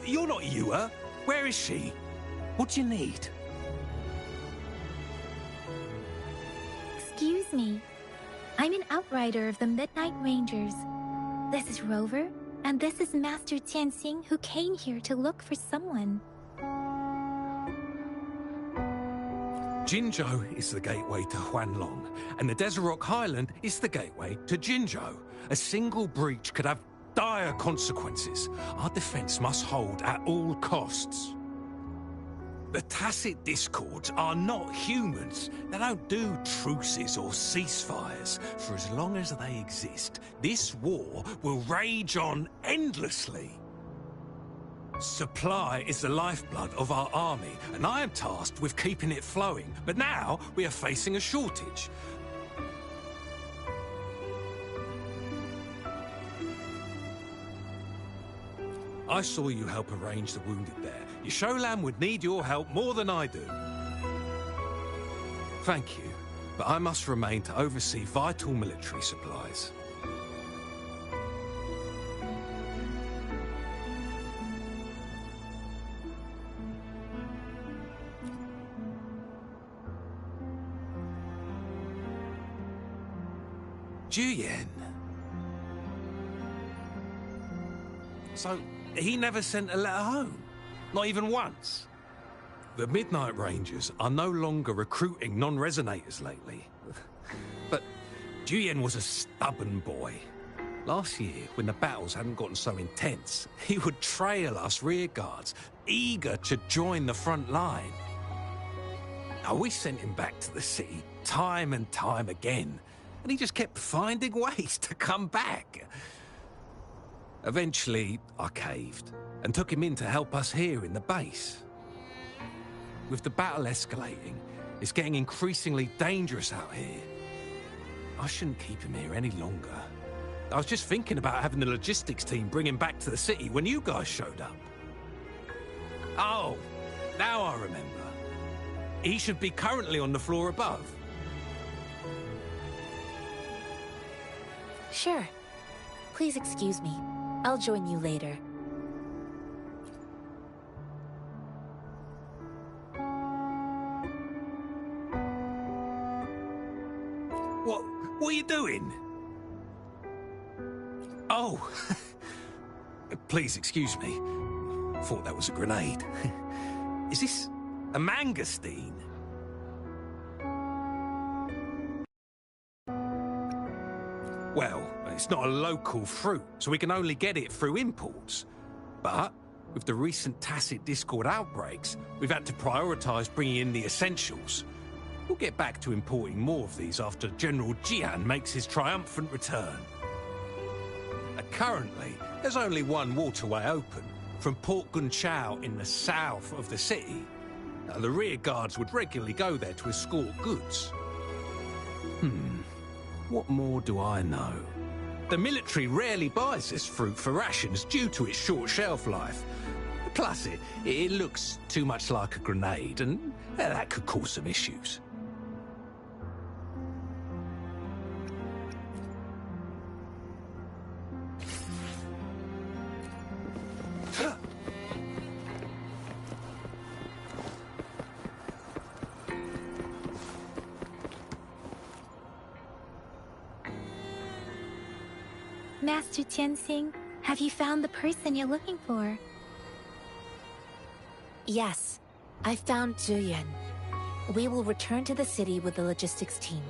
you're not Yua. Where is she? What do you need? Excuse me. I'm an outrider of the Midnight Rangers. This is Rover, and this is Master Tianxing, who came here to look for someone. Jinzhou is the gateway to Huanlong, and the Desert Rock Highland is the gateway to Jinzhou. A single breach could have dire consequences. Our defense must hold at all costs. The Tacit Discords are not humans. They don't do truces or ceasefires. For as long as they exist, this war will rage on endlessly. Supply is the lifeblood of our army, and I am tasked with keeping it flowing. But now we are facing a shortage. I saw you help arrange the wounded there. Yasholan would need your help more than I do. Thank you, but I must remain to oversee vital military supplies. Juyen. So, he never sent a letter home? Not even once? The Midnight Rangers are no longer recruiting non-resonators lately. But Juyen was a stubborn boy. Last year, when the battles hadn't gotten so intense, he would trail us rearguards, eager to join the front line. Now, we sent him back to the city time and time again, and he just kept finding ways to come back. Eventually, I caved and took him in to help us here in the base. With the battle escalating, it's getting increasingly dangerous out here. I shouldn't keep him here any longer. I was just thinking about having the logistics team bring him back to the city when you guys showed up. Oh, now I remember. He should be currently on the floor above. Sure. Please excuse me. I'll join you later. What are you doing? Oh, please excuse me. Thought that was a grenade. Is this a mangosteen? Well, it's not a local fruit, so we can only get it through imports. But with the recent Tacit Discord outbreaks, we've had to prioritize bringing in the essentials. We'll get back to importing more of these after General Jian makes his triumphant return. Currently, there's only one waterway open, from Port Gunchao in the south of the city. Now, the rear guards would regularly go there to escort goods. What more do I know? The military rarely buys this fruit for rations due to its short shelf life. Plus, it looks too much like a grenade, and that could cause some issues. Master Tianxing, have you found the person you're looking for? Yes, I found Juyen. We will return to the city with the logistics team.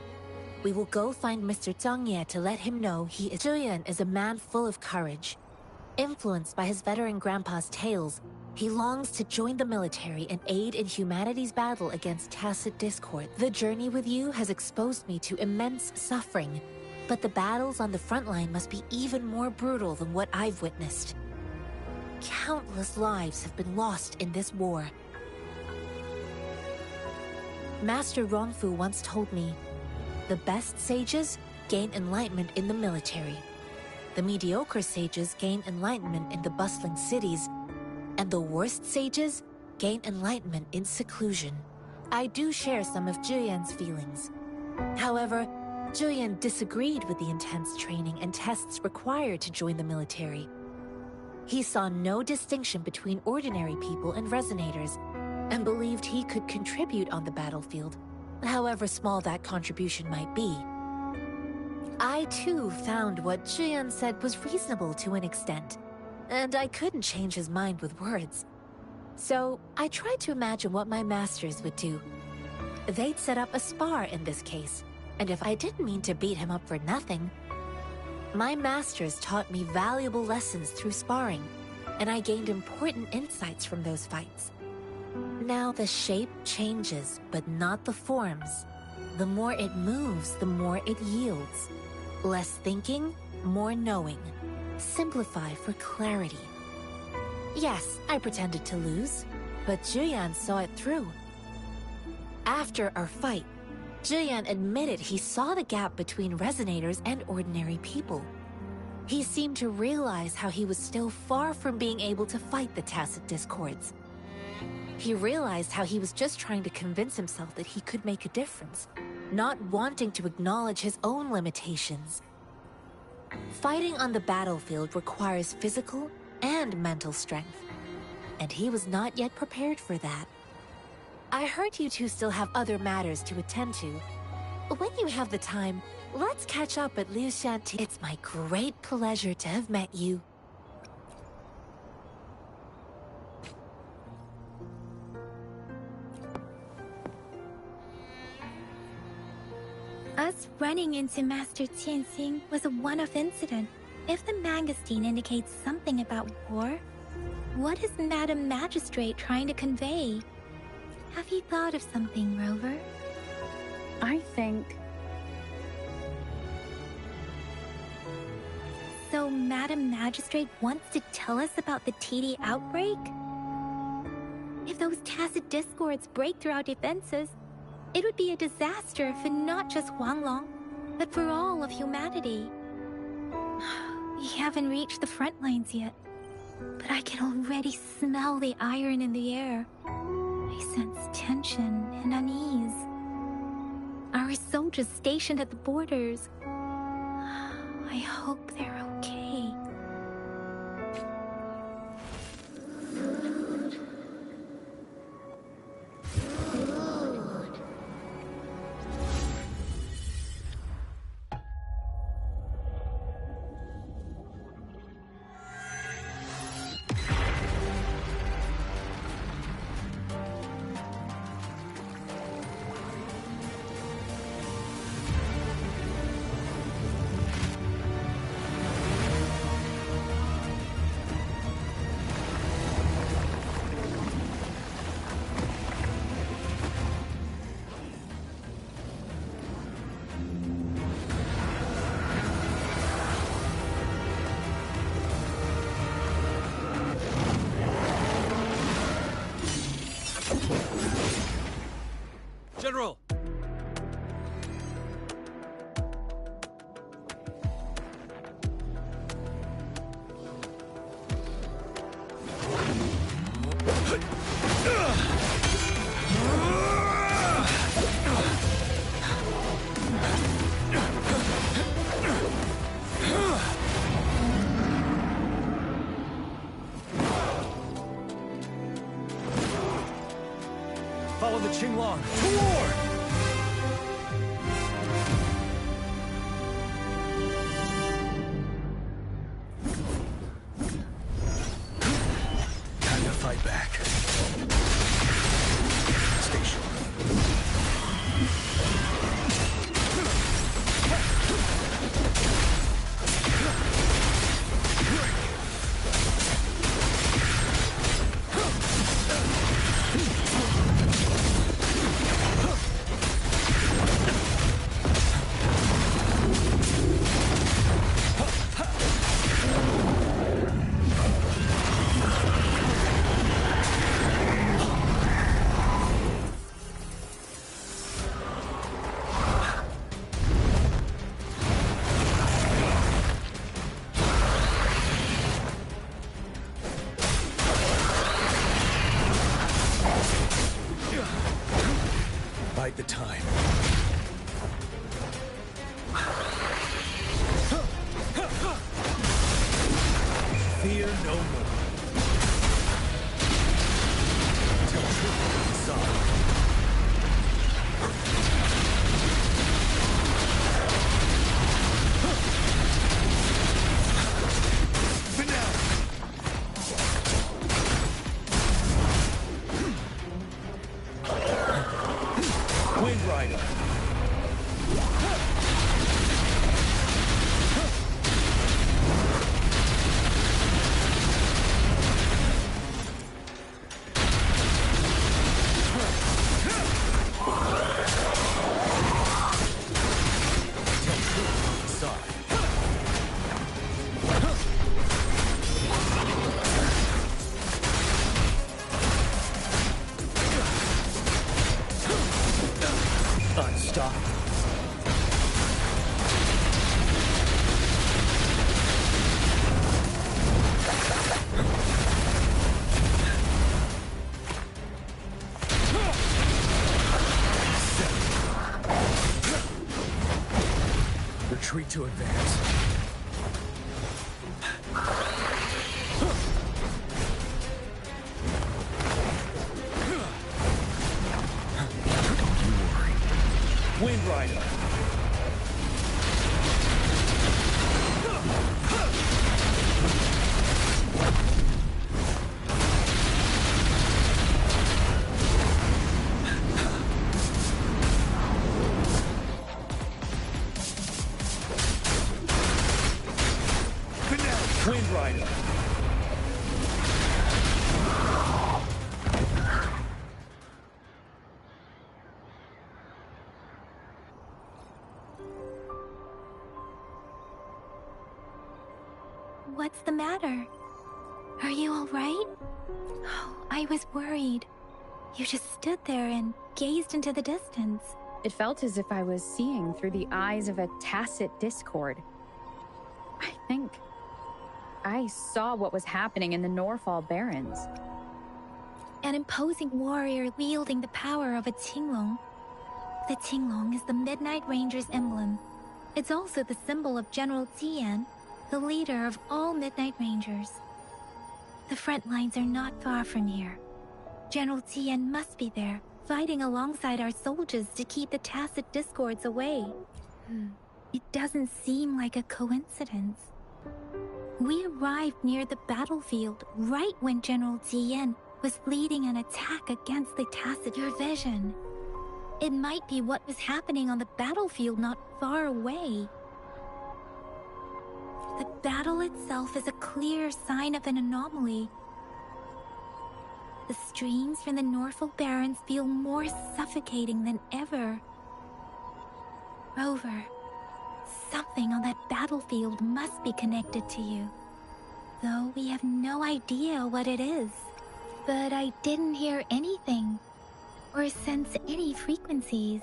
We will go find Mr. Zhang Ye to let him know he is— Juyen is a man full of courage. Influenced by his veteran grandpa's tales, he longs to join the military and aid in humanity's battle against Tacit Discord. The journey with you has exposed me to immense suffering, but the battles on the front line must be even more brutal than what I've witnessed. Countless lives have been lost in this war. Master Rongfu once told me, the best sages gain enlightenment in the military. The mediocre sages gain enlightenment in the bustling cities, and the worst sages gain enlightenment in seclusion. I do share some of Juyen's feelings. However, Juyen disagreed with the intense training and tests required to join the military. He saw no distinction between ordinary people and resonators, and believed he could contribute on the battlefield, however small that contribution might be. I too found what Zhiyan said was reasonable to an extent, and I couldn't change his mind with words. So I tried to imagine what my masters would do. They'd set up a spar in this case, and if I didn't mean to beat him up for nothing, my masters taught me valuable lessons through sparring, and I gained important insights from those fights. Now the shape changes, but not the forms. The more it moves, the more it yields. Less thinking, more knowing. Simplify for clarity. Yes, I pretended to lose, but Zhiyan saw it through. After our fight, Zhiyan admitted he saw the gap between resonators and ordinary people. He seemed to realize how he was still far from being able to fight the tacit discords. He realized how he was just trying to convince himself that he could make a difference, not wanting to acknowledge his own limitations. Fighting on the battlefield requires physical and mental strength, and he was not yet prepared for that. I heard you two still have other matters to attend to. When you have the time, let's catch up at Liu Shanti. It's my great pleasure to have met you. Us running into Master Tianxing was a one-off incident. If the magazine indicates something about war, what is Madam Magistrate trying to convey? Have you thought of something, Rover? I think... So Madam Magistrate wants to tell us about the TD outbreak? If those tacit discords break through our defenses, it would be a disaster for not just Huanglong, but for all of humanity. We haven't reached the front lines yet, but I can already smell the iron in the air. I sense tension and unease. Our soldiers stationed at the borders. I hope they're okay. General! Follow the Qinglong toward! Time to fight back. Stay sharp. Bide the time. Fear no no more. Tell truth inside. Retreat to advance. Don't you worry. Wind Rider. Wind Rider. What's the matter? Are you all right? Oh, I was worried. You just stood there and gazed into the distance. It felt as if I was seeing through the eyes of a tacit discord. I think I saw what was happening in the Norfall Barrens. An imposing warrior wielding the power of a Tinglong. The Tinglong is the Midnight Ranger's emblem. It's also the symbol of General Tian, the leader of all Midnight Rangers. The front lines are not far from here. General Tian must be there, fighting alongside our soldiers to keep the tacit discords away. It doesn't seem like a coincidence. We arrived near the battlefield right when General Tian was leading an attack against the tacit. Your vision. It might be what was happening on the battlefield not far away. The battle itself is a clear sign of an anomaly. The streams from the Norfall Barrens feel more suffocating than ever. Rover, something on that battlefield must be connected to you. Though we have no idea what it is. But I didn't hear anything, or sense any frequencies.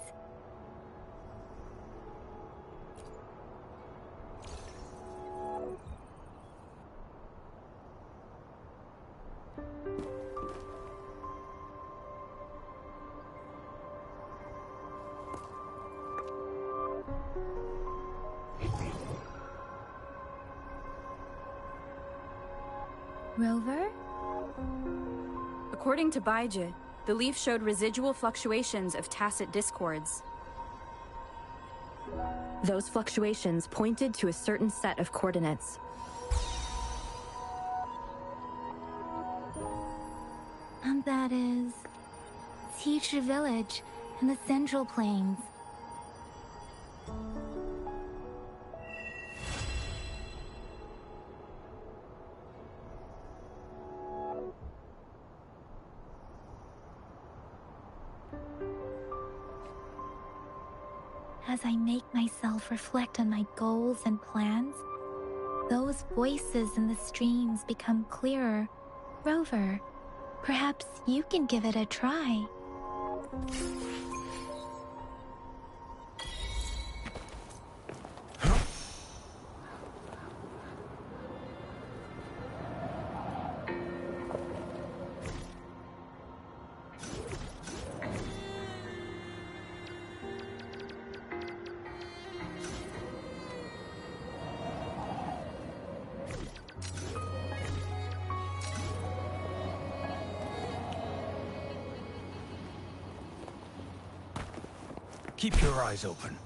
Rover? According to Baiji, the leaf showed residual fluctuations of tacit discords. Those fluctuations pointed to a certain set of coordinates. And that is Teacher Village in the Central Plains. As I make myself reflect on my goals and plans, those voices in the streams become clearer. Rover, perhaps you can give it a try. Keep your eyes open.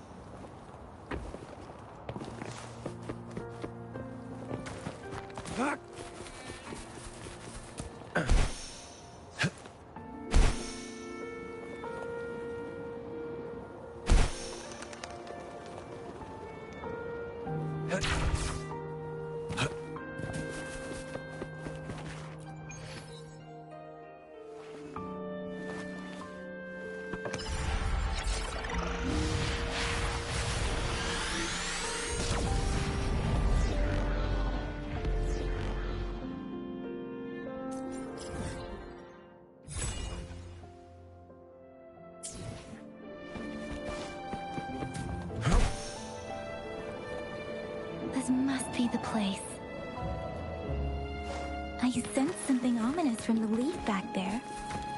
This must be the place. I sensed something ominous from the leaf back there,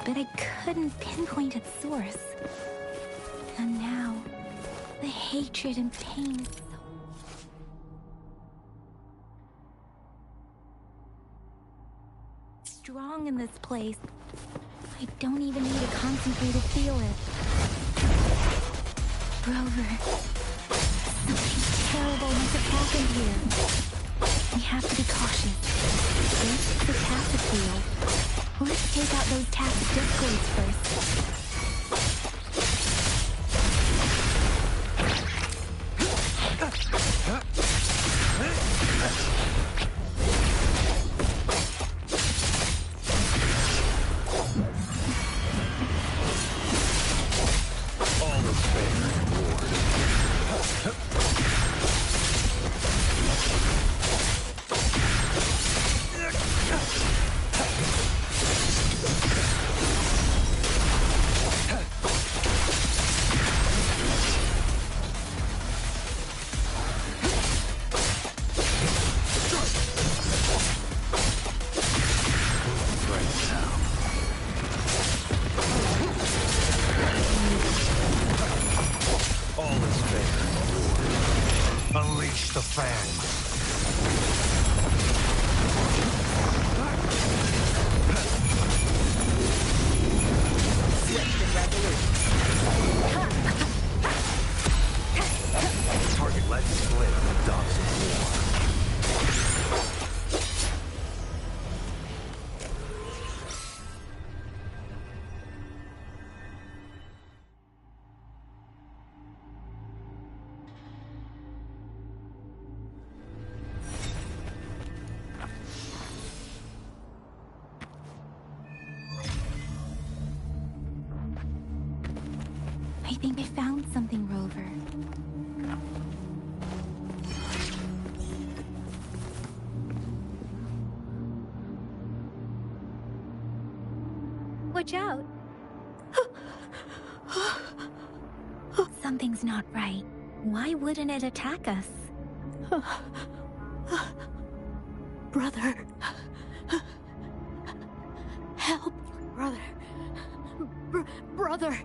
but I couldn't pinpoint its source. And now, the hatred and pain strong in this place. I don't even need to concentrate to feel it. Rover, something terrible must have happened here. We have to be cautious. This is the tacit field. Let's take out those tacit discords first. Unleash the fangs. Target led split in the dogs of war. I think I found something, Rover. Watch out! Something's not right. Why wouldn't it attack us? Brother. Help, brother. Brother.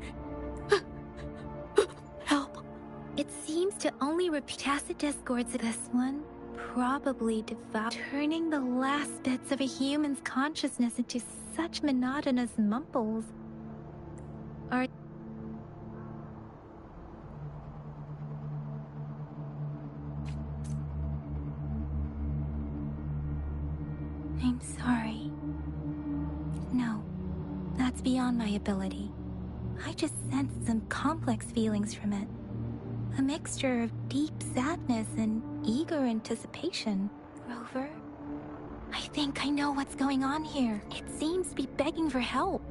Help. It seems to only repeat tacit discords of this one. Probably devout, turning the last bits of a human's consciousness into such monotonous mumbles. Are I'm sorry. No, that's beyond my ability. I just sensed some complex feelings from it. A mixture of deep sadness and eager anticipation. Rover, I think I know what's going on here. It seems to be begging for help,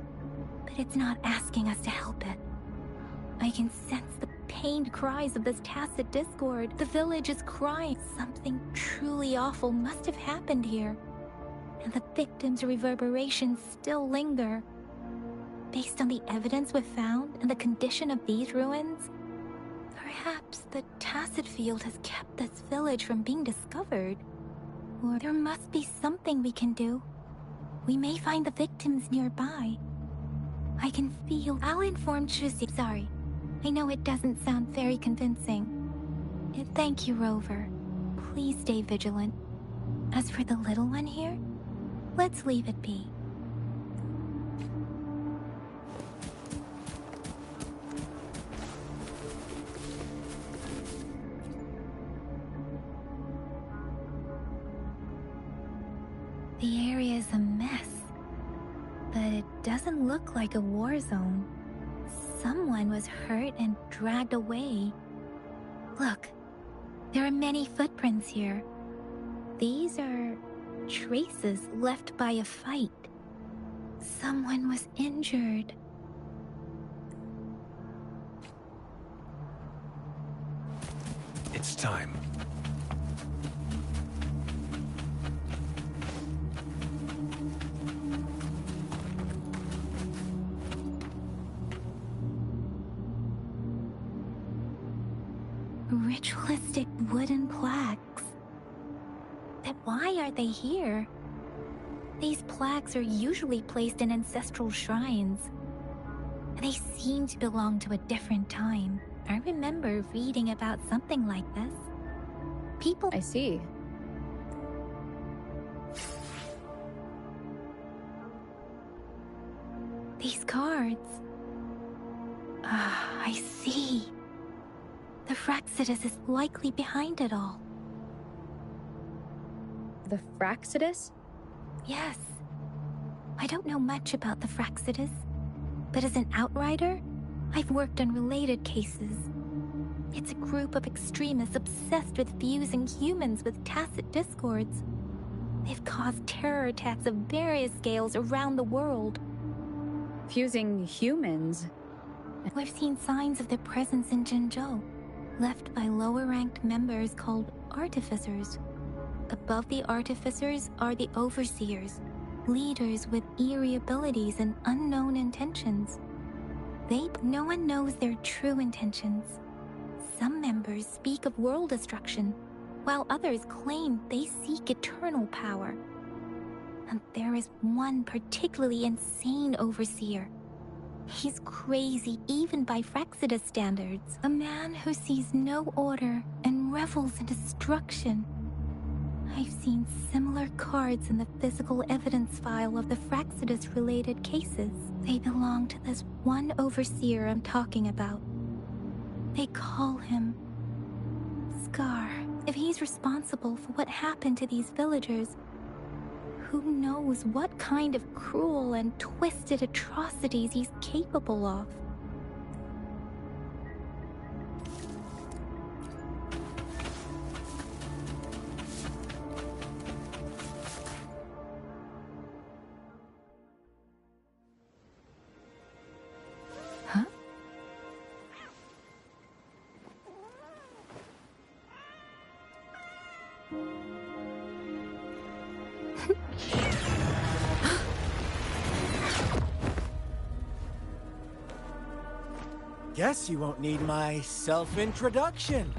but it's not asking us to help it. I can sense the pained cries of this tacit discord. The village is crying. Something truly awful must have happened here, and the victims' reverberations still linger. Based on the evidence we've found and the condition of these ruins, perhaps the tacit field has kept this village from being discovered. Or there must be something we can do. We may find the victims nearby. I can feel... I'll inform Chusi. Sorry. I know it doesn't sound very convincing. Thank you, Rover. Please stay vigilant. As for the little one here, let's leave it be. The area is a mess, but it doesn't look like a war zone. Someone was hurt and dragged away. Look, there are many footprints here. These are traces left by a fight. Someone was injured. It's time. Ritualistic wooden plaques. But why are they here? These plaques are usually placed in ancestral shrines. They seem to belong to a different time. I remember reading about something like this. People... I see. These cards... Ah, I see. The Fraxidus is likely behind it all. The Fraxidus? Yes. I don't know much about the Fraxidus, but as an outrider, I've worked on related cases. It's a group of extremists obsessed with fusing humans with tacit discords. They've caused terror attacks of various scales around the world. Fusing humans? We've seen signs of their presence in Jinzhou, left by lower-ranked members called artificers. Above the artificers are the overseers, leaders with eerie abilities and unknown intentions. No one knows their true intentions. Some members speak of world destruction, while others claim they seek eternal power. And there is one particularly insane overseer. He's crazy even by Fraxidus standards. A man who sees no order and revels in destruction. I've seen similar cards in the physical evidence file of the Fraxidus-related cases. They belong to this one overseer I'm talking about. They call him Scar. If he's responsible for what happened to these villagers, who knows what kind of cruel and twisted atrocities he's capable of. Huh? Guess you won't need my self-introduction.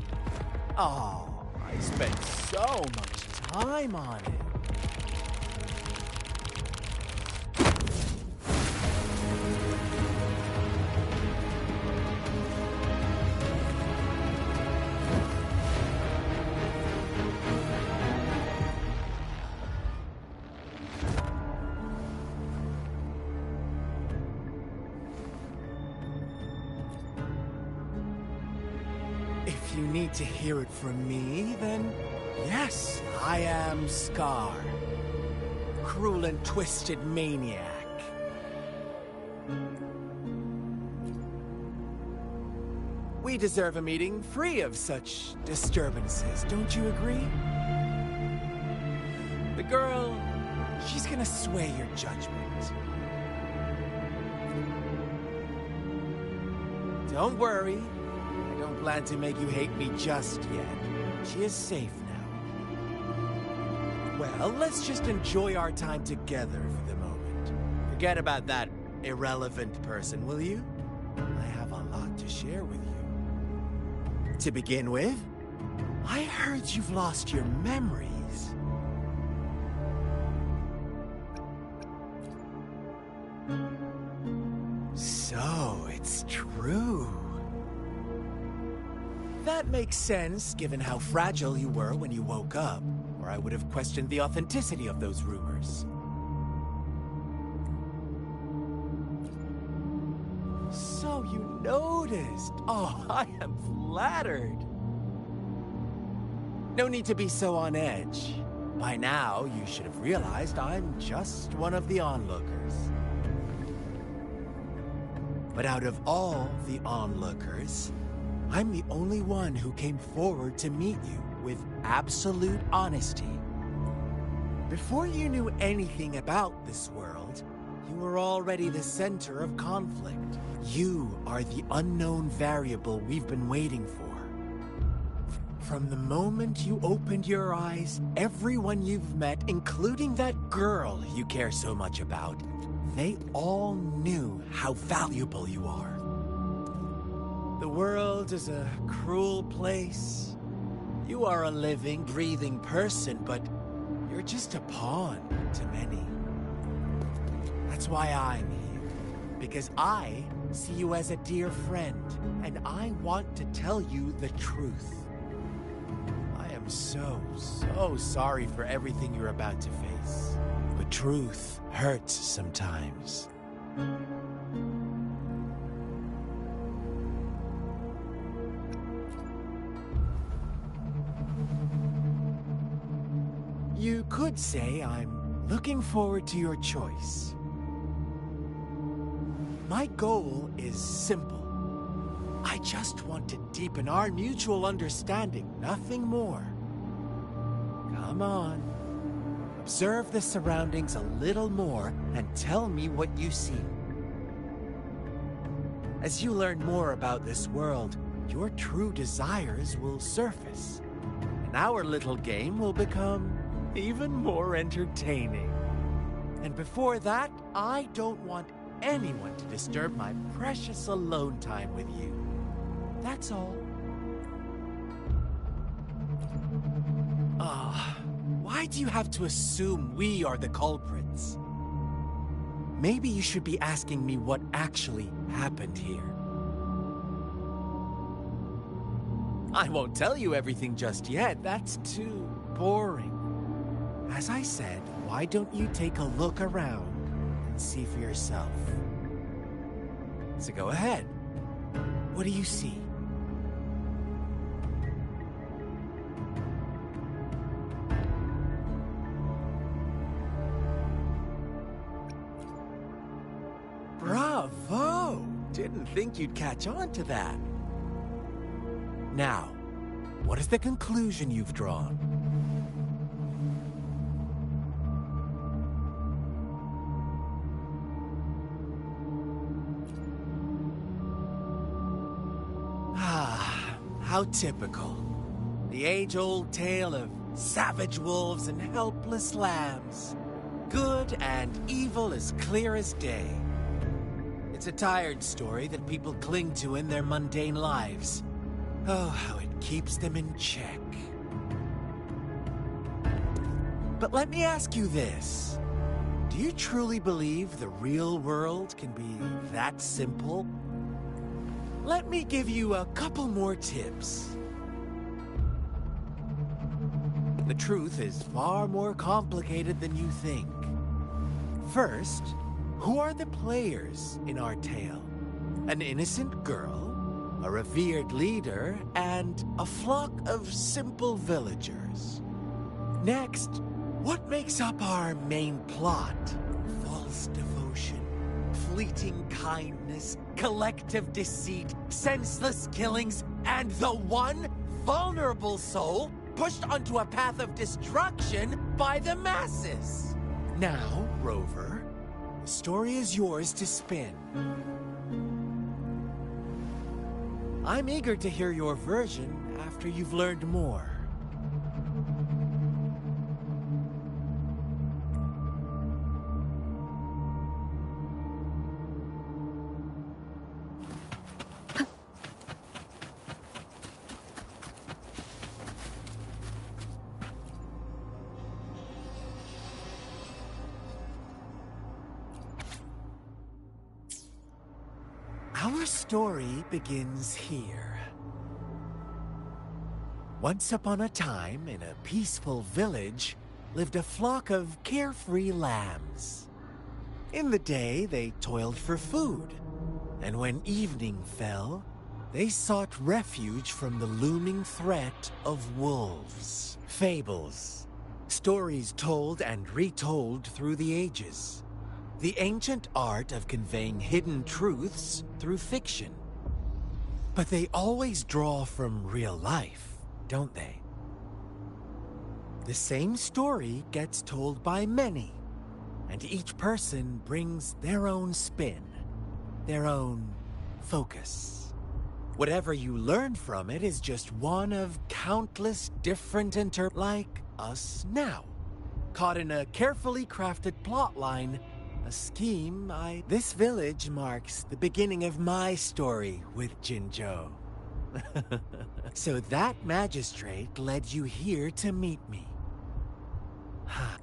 Oh, I spent so much time on it. If you need to hear it from me, then yes, I am Scar. Cruel and twisted maniac. We deserve a meeting free of such disturbances, don't you agree? The girl, she's gonna sway your judgment. Don't worry. I don't plan to make you hate me just yet. She is safe now. Well, let's just enjoy our time together for the moment. Forget about that irrelevant person, will you? I have a lot to share with you. To begin with, I heard you've lost your memories. So, it's true. That makes sense, given how fragile you were when you woke up, or I would have questioned the authenticity of those rumors. So you noticed. Oh, I am flattered. No need to be so on edge. By now, you should have realized I'm just one of the onlookers. But out of all the onlookers, I'm the only one who came forward to meet you with absolute honesty. Before you knew anything about this world, you were already the center of conflict. You are the unknown variable we've been waiting for. From the moment you opened your eyes, everyone you've met, including that girl you care so much about, they all knew how valuable you are. The world is a cruel place. You are a living, breathing person, but you're just a pawn to many. That's why I'm here. Because I see you as a dear friend, and I want to tell you the truth. I am so sorry for everything you're about to face. The truth hurts sometimes. You could say I'm looking forward to your choice. My goal is simple. I just want to deepen our mutual understanding, nothing more. Come on. Observe the surroundings a little more and tell me what you see. As you learn more about this world, your true desires will surface, and our little game will become even more entertaining. And before that, I don't want anyone to disturb my precious alone time with you. That's all. Why do you have to assume we are the culprits? Maybe you should be asking me what actually happened here. I won't tell you everything just yet. That's too boring. As I said, why don't you take a look around and see for yourself? So go ahead. What do you see? Bravo! Didn't think you'd catch on to that. Now, what is the conclusion you've drawn? How typical. The age-old tale of savage wolves and helpless lambs. Good and evil as clear as day. It's a tired story that people cling to in their mundane lives. Oh, how it keeps them in check. But let me ask you this. Do you truly believe the real world can be that simple? Let me give you a couple more tips. The truth is far more complicated than you think. First, who are the players in our tale? An innocent girl, a revered leader, and a flock of simple villagers. Next, what makes up our main plot? False devotion, fleeting kindness, collective deceit, senseless killings, and the one vulnerable soul pushed onto a path of destruction by the masses. Now, Rover, the story is yours to spin. I'm eager to hear your version after you've learned more. Our story begins here. Once upon a time, in a peaceful village, lived a flock of carefree lambs. In the day, they toiled for food, and when evening fell, they sought refuge from the looming threat of wolves. Fables, Stories told and retold through the ages. The ancient art of conveying hidden truths through fiction. But they always draw from real life, don't they? The same story gets told by many, and each person brings their own spin, their own focus. Whatever you learn from it is just one of countless different like us now. Caught in a carefully crafted plotline, a scheme This village marks the beginning of my story with Jinzhou. So that magistrate led you here to meet me. Ha.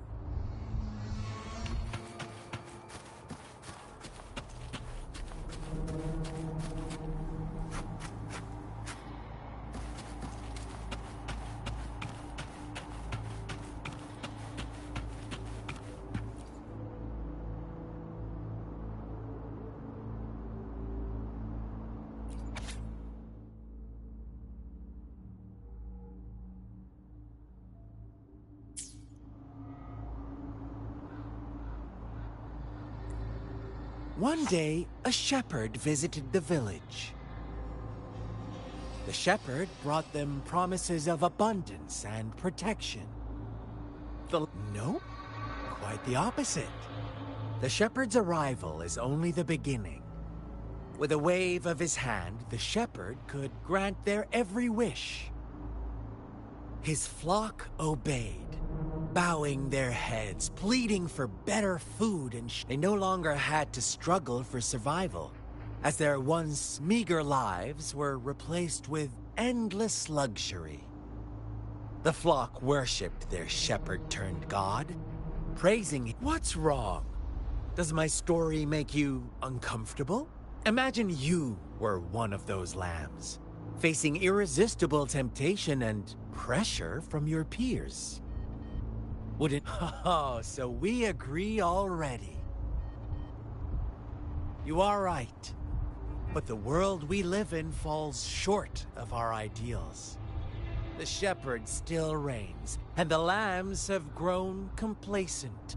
One day, a shepherd visited the village. The shepherd brought them promises of abundance and protection. Nope, quite the opposite. The shepherd's arrival is only the beginning. With a wave of his hand, the shepherd could grant their every wish. His flock obeyed, bowing their heads, pleading for better food, and they no longer had to struggle for survival, as their once meager lives were replaced with endless luxury. The flock worshipped their shepherd-turned-god, praising him. What's wrong? Does my story make you uncomfortable? Imagine you were one of those lambs, facing irresistible temptation and pressure from your peers. Wouldn't... Oh, so we agree already. You are right. But the world we live in falls short of our ideals. The shepherd still reigns, and the lambs have grown complacent.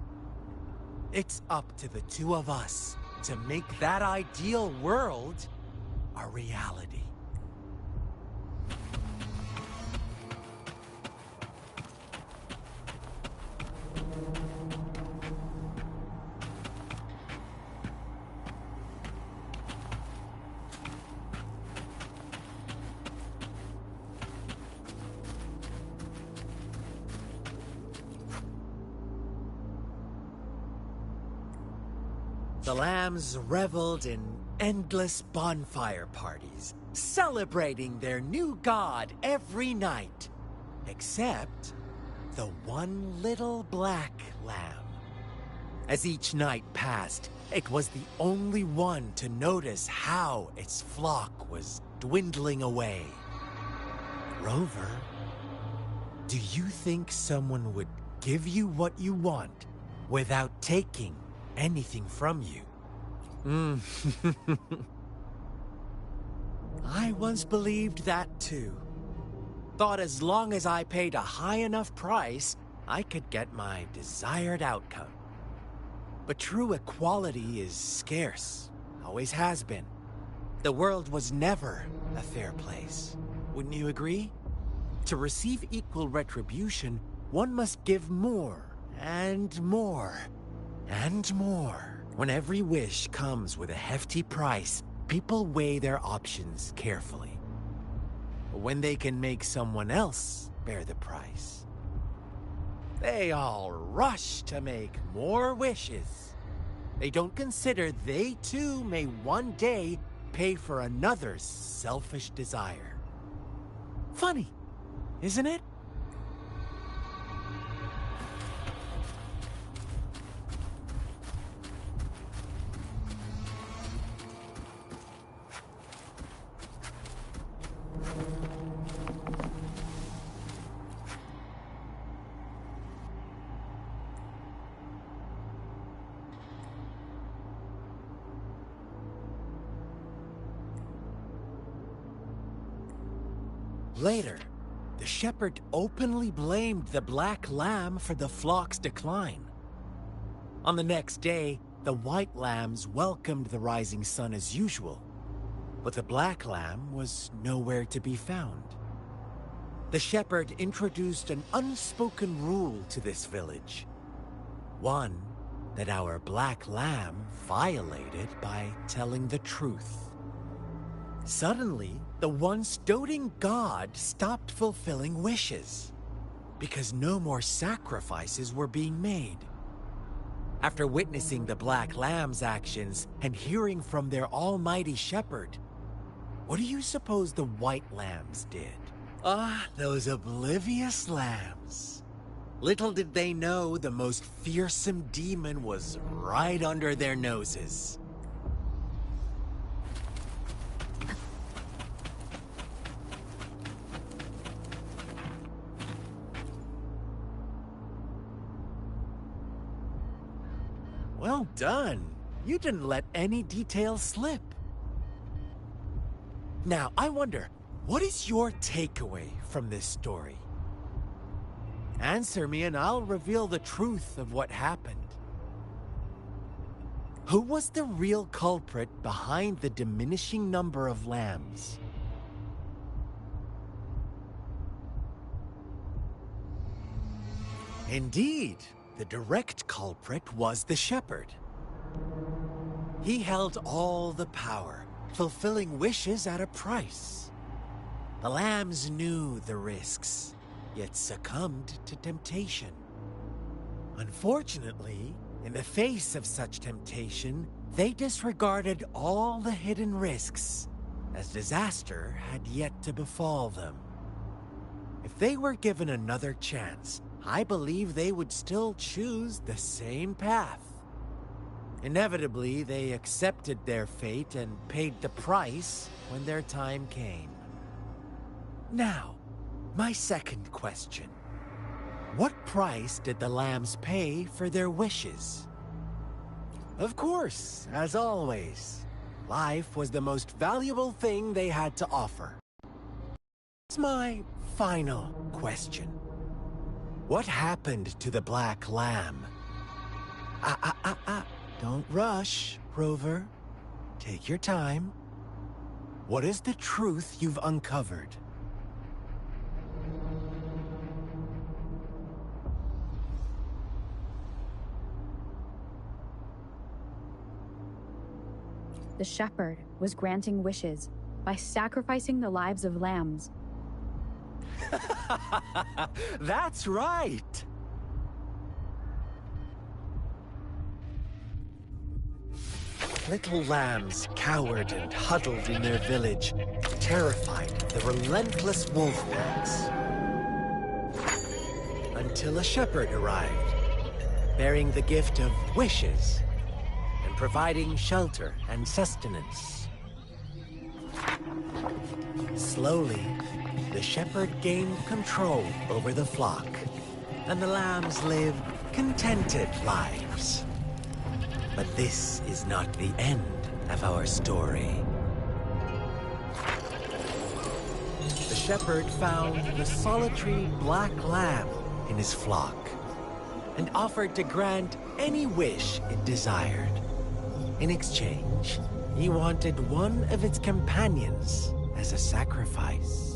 It's up to the two of us to make that ideal world a reality. The lambs reveled in endless bonfire parties, celebrating their new god every night. Except the one little black lamb. As each night passed, it was the only one to notice how its flock was dwindling away. Rover, do you think someone would give you what you want without taking anything from you? I once believed that too. Thought as long as I paid a high enough price, I could get my desired outcome. But true equality is scarce, always has been. The world was never a fair place. Wouldn't you agree? To receive equal retribution, one must give more, and more, and more. When every wish comes with a hefty price, people weigh their options carefully. But when they can make someone else bear the price, they all rush to make more wishes. They don't consider they too may one day pay for another's selfish desire. Funny, isn't it? Later, the shepherd openly blamed the black lamb for the flock's decline. On the next day, the white lambs welcomed the rising sun as usual, but the black lamb was nowhere to be found. The shepherd introduced an unspoken rule to this village. One that our black lamb violated by telling the truth. Suddenly, the once doting god stopped fulfilling wishes, because no more sacrifices were being made. After witnessing the black lamb's actions and hearing from their almighty shepherd, what do you suppose the white lambs did? Ah, those oblivious lambs. Little did they know the most fearsome demon was right under their noses. Well done. You didn't let any details slip. Now, I wonder, what is your takeaway from this story? Answer me and I'll reveal the truth of what happened. Who was the real culprit behind the diminishing number of lambs? Indeed, the direct culprit was the shepherd. He held all the power, fulfilling wishes at a price. The lambs knew the risks, yet succumbed to temptation. Unfortunately, in the face of such temptation, they disregarded all the hidden risks, as disaster had yet to befall them. If they were given another chance, I believe they would still choose the same path. Inevitably, they accepted their fate and paid the price when their time came. Now, my second question. What price did the lambs pay for their wishes? Of course, as always, life was the most valuable thing they had to offer. It's my final question. What happened to the black lamb? Don't rush, Rover. Take your time. What is the truth you've uncovered? The shepherd was granting wishes by sacrificing the lives of lambs. That's right! Little lambs cowered and huddled in their village, terrified of the relentless wolf packs. Until a shepherd arrived, bearing the gift of wishes and providing shelter and sustenance. Slowly, the shepherd gained control over the flock, and the lambs lived contented lives. But this is not the end of our story. The shepherd found the solitary black lamb in his flock, and offered to grant any wish it desired. In exchange, he wanted one of its companions as a sacrifice.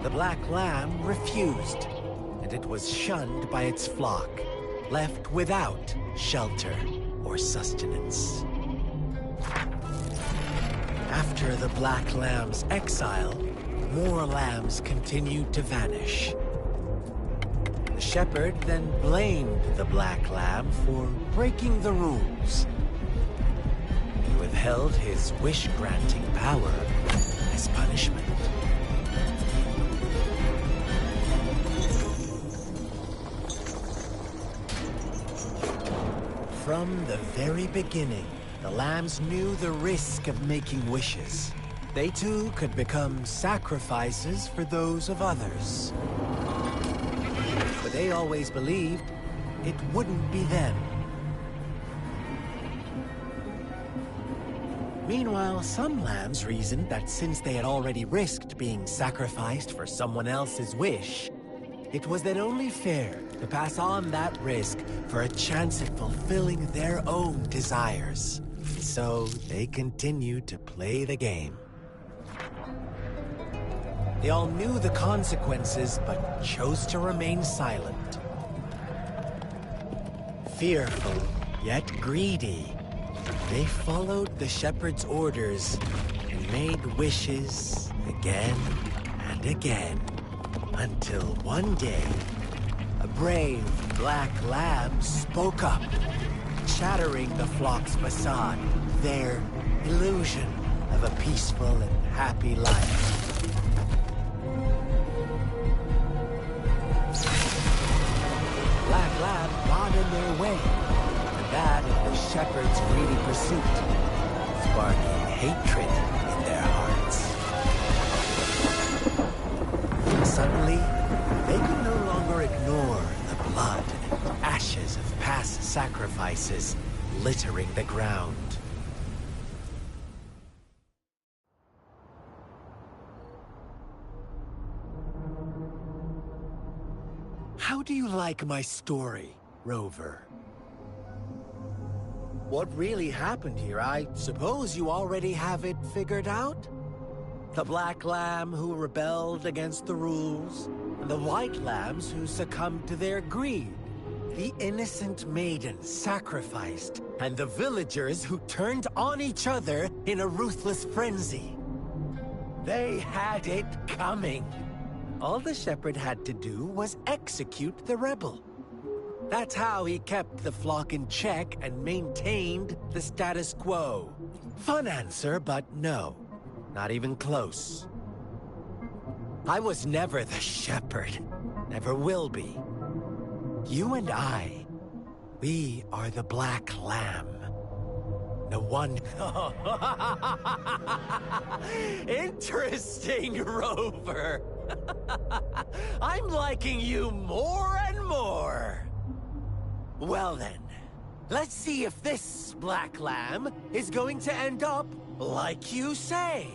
The black lamb refused, and it was shunned by its flock, left without shelter or sustenance. After the black lamb's exile, more lambs continued to vanish. The shepherd then blamed the black lamb for breaking the rules. He withheld his wish-granting power as punishment. From the very beginning, the lambs knew the risk of making wishes. They too could become sacrifices for those of others. But they always believed it wouldn't be them. Meanwhile, some lambs reasoned that since they had already risked being sacrificed for someone else's wish, it was then only fair to pass on that risk for a chance at fulfilling their own desires. So they continued to play the game. They all knew the consequences, but chose to remain silent. Fearful, yet greedy, they followed the shepherd's orders and made wishes again and again, until one day, a brave black lamb spoke up, shattering the flock's facade, their illusion of a peaceful and happy life. Black lamb got in their way, and that of the shepherd's greedy pursuit, sparking hatred in their hearts. Suddenly, they could no longer ignore the blood and ashes of past sacrifices littering the ground. How do you like my story, Rover? What really happened here? I suppose you already have it figured out? The black lamb who rebelled against the rules, and the white lambs who succumbed to their greed. The innocent maiden sacrificed, and the villagers who turned on each other in a ruthless frenzy. They had it coming. All the shepherd had to do was execute the rebel. That's how he kept the flock in check and maintained the status quo. Fun answer, but no. Not even close. I was never the shepherd. Never will be. You and I, we are the black lamb. The one... Interesting, Rover. I'm liking you more and more. Well then, let's see if this black lamb is going to end up like you say.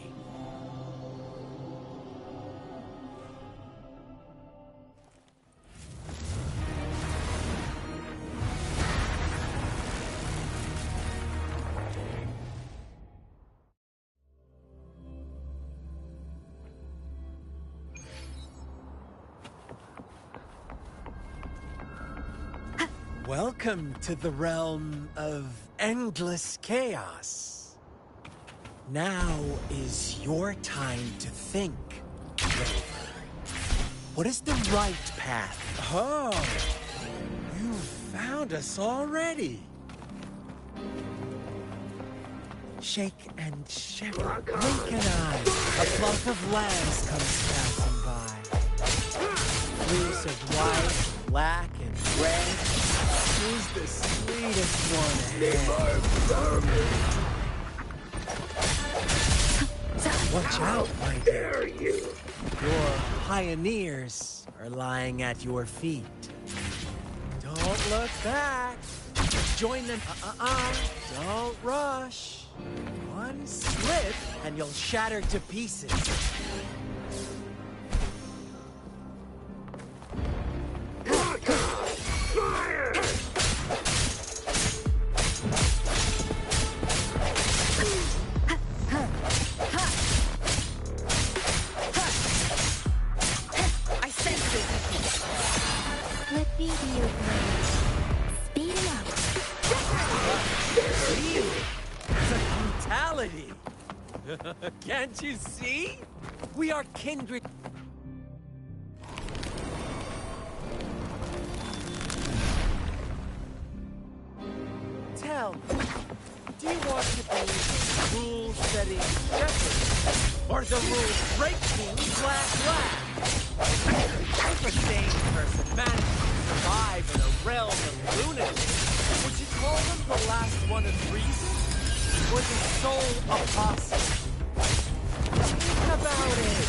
Welcome to the realm of endless chaos. Now is your time to think, Rover. What is the right path? Oh, you found us already. Shake and shiver, blink an eye. A flock of lambs comes passing by. Fleece of white, black, and gray. Who's the sweetest one ahead? Watch out, my dear. Your pioneers are lying at your feet. Don't look back. Join them. Don't rush. One slip and you'll shatter to pieces. Can't you see? We are kindred. Tell me, do you want to be the rule-setting shepherd or the rule-breaking black lamb? If a sane person managed to survive in a realm of lunatics, would you call them the last one of reason? Or the sole apostle? Think about it.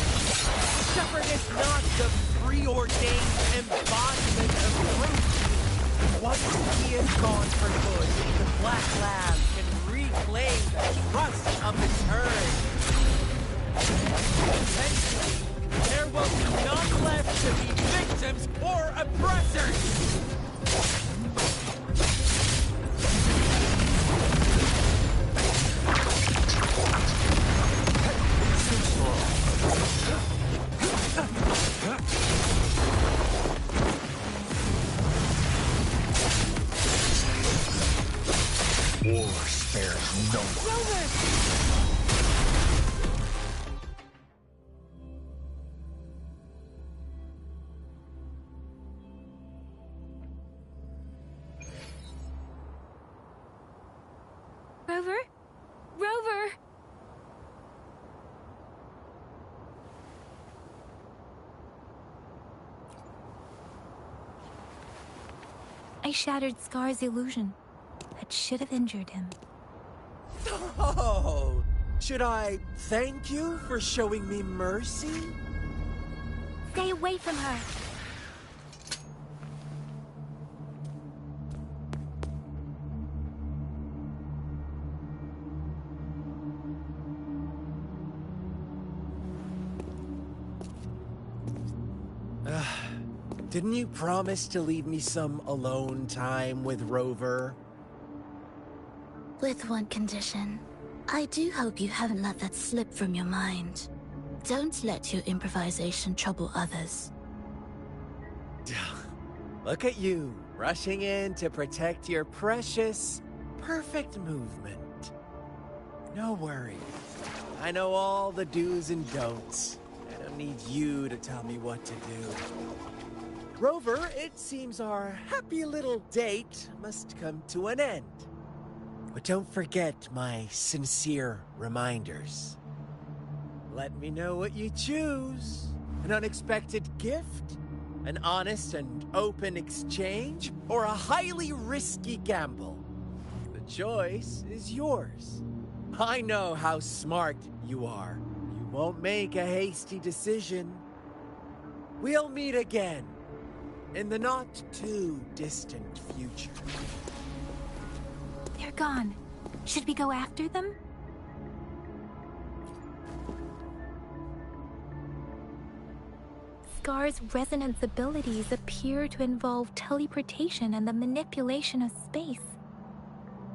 The shepherd is not the preordained embodiment of truth. Once he is gone for good, the black lamb can reap reclaim the trust of the Turd. Eventually, there will be none left to be victims or oppressors! War spares no one. Rover? Rover! I shattered Scar's illusion. That should have injured him. Oh, should I thank you for showing me mercy? Stay away from her! Didn't you promise to leave me some alone time with Rover? With one condition. I do hope you haven't let that slip from your mind. Don't let your improvisation trouble others. Look at you, rushing in to protect your precious, perfect movement. No worries. I know all the do's and don'ts. I don't need you to tell me what to do. Rover, it seems our happy little date must come to an end. But don't forget my sincere reminders. Let me know what you choose. An unexpected gift? An honest and open exchange? Or a highly risky gamble? The choice is yours. I know how smart you are. You won't make a hasty decision. We'll meet again in the not-too-distant future. They're gone. Should we go after them? Scar's resonance abilities appear to involve teleportation and the manipulation of space.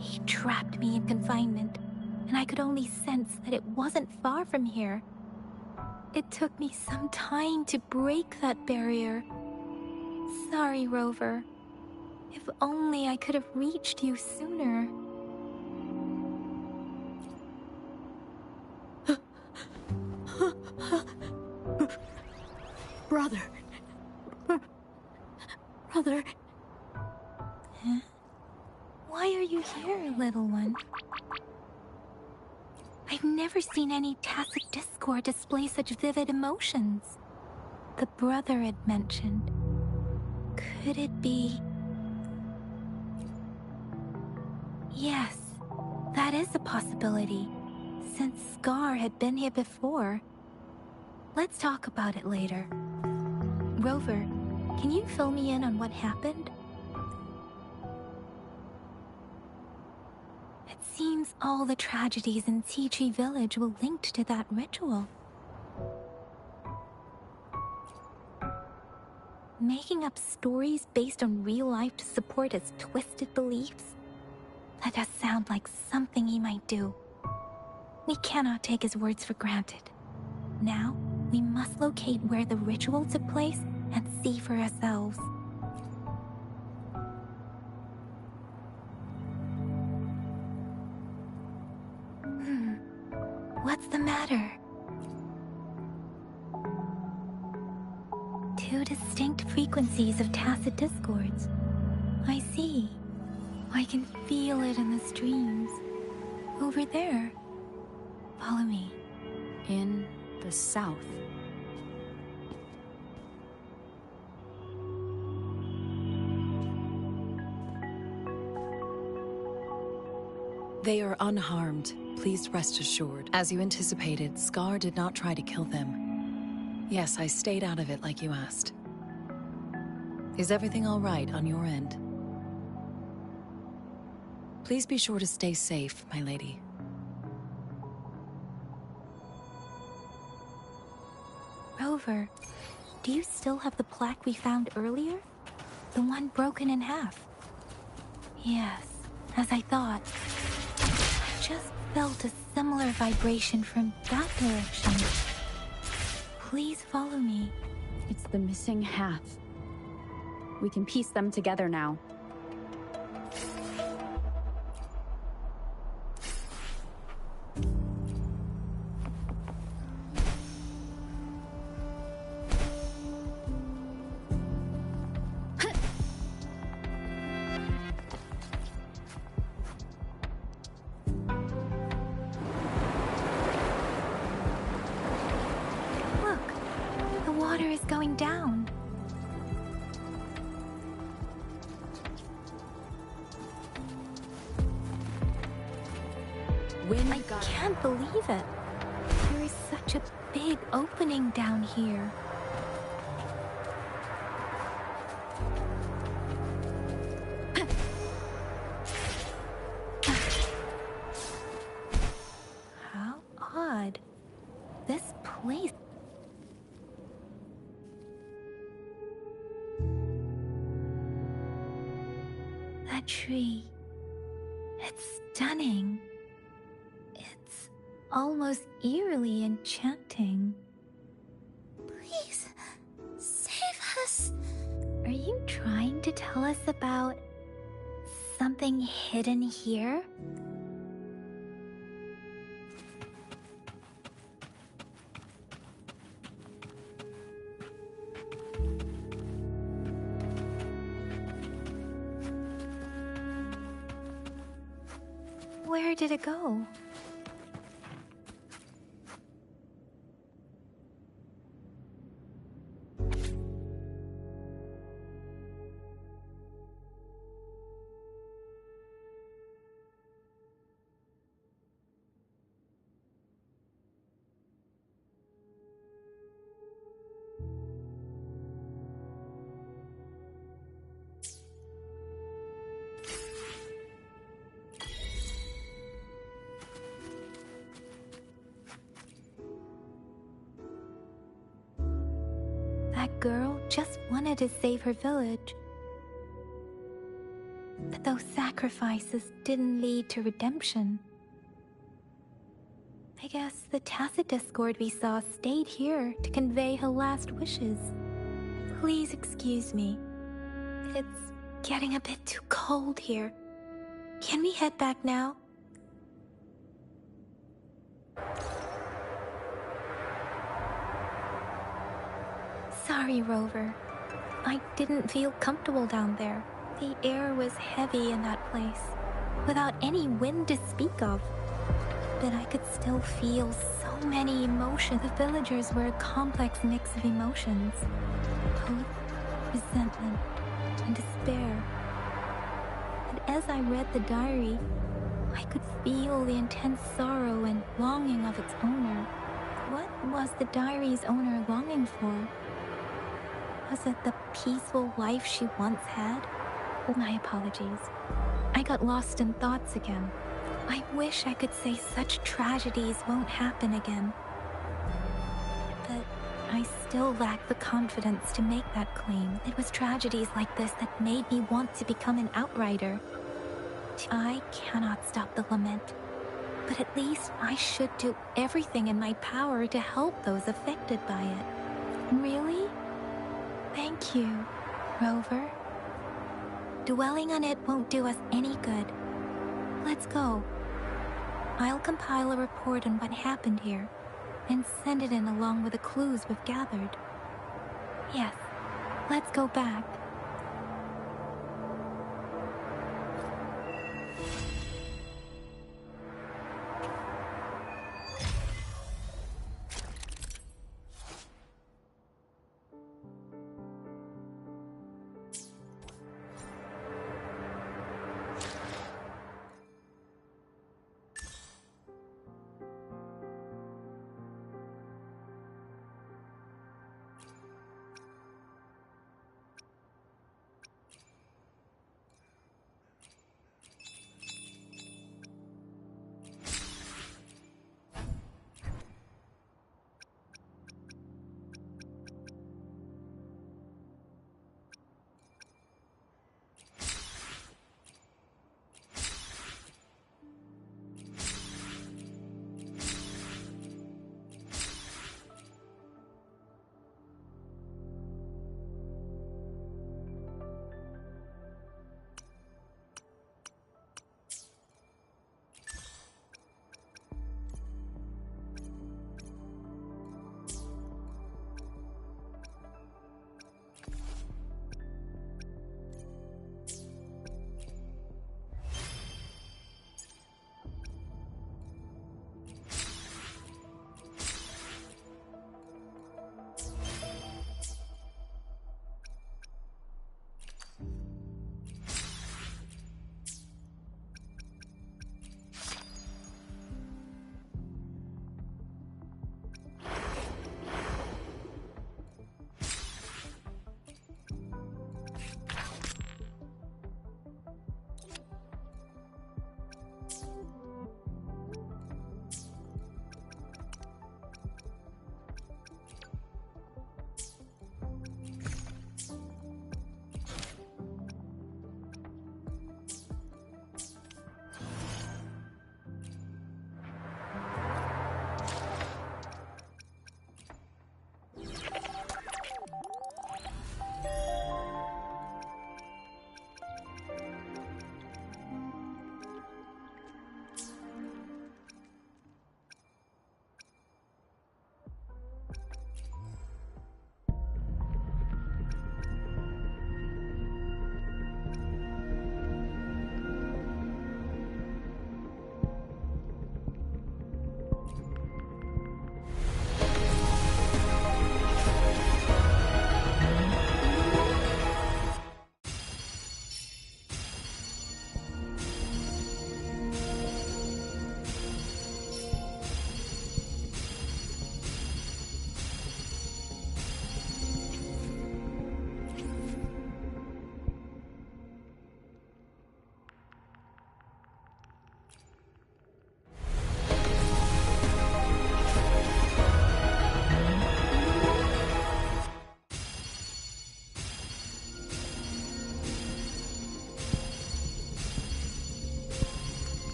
He trapped me in confinement, and I could only sense that it wasn't far from here. It took me some time to break that barrier. Sorry, Rover. If only I could have reached you sooner. Brother. Brother. Huh? Why are you here, little one? I've never seen any tacit discord display such vivid emotions. The brother had mentioned. Could it be... Yes, that is a possibility, since Scar had been here before. Let's talk about it later. Rover, can you fill me in on what happened? It seems all the tragedies in Tea Tree Village were linked to that ritual. Making up stories based on real life to support his twisted beliefs? That does sound like something he might do. We cannot take his words for granted. Now, we must locate where the ritual took place and see for ourselves. What's the matter? Two distinct frequencies of tacit discords. I see. I can feel it in the streams. Over there. Follow me. In the south. They are unharmed. Please rest assured. As you anticipated, Scar did not try to kill them. Yes, I stayed out of it like you asked. Is everything all right on your end? Please be sure to stay safe, my lady. Rover, do you still have the plaque we found earlier? The one broken in half? Yes, as I thought. I just felt a similar vibration from that direction. Please follow me. It's the missing half. We can piece them together now. Going down. I can't believe it. There is such a big opening down here. How odd. This place. That tree. It's stunning. It's almost eerily enchanting. Please, save us. Are you trying to tell us about something hidden here? Where did it go? That girl just wanted to save her village. But those sacrifices didn't lead to redemption. I guess the tacit discord we saw stayed here to convey her last wishes. Please excuse me. It's getting a bit too cold here. Can we head back now? Sorry, Rover. I didn't feel comfortable down there. The air was heavy in that place, without any wind to speak of. But I could still feel so many emotions. The villagers were a complex mix of emotions. Hope, resentment, and despair. And as I read the diary, I could feel the intense sorrow and longing of its owner. What was the diary's owner longing for? Was it the peaceful life she once had? My apologies. I got lost in thoughts again. I wish I could say such tragedies won't happen again. But I still lack the confidence to make that claim. It was tragedies like this that made me want to become an outrider. I cannot stop the lament, but at least I should do everything in my power to help those affected by it. Really? Thank you, Rover. Dwelling on it won't do us any good. Let's go. I'll compile a report on what happened here and send it in along with the clues we've gathered. Yes, let's go back.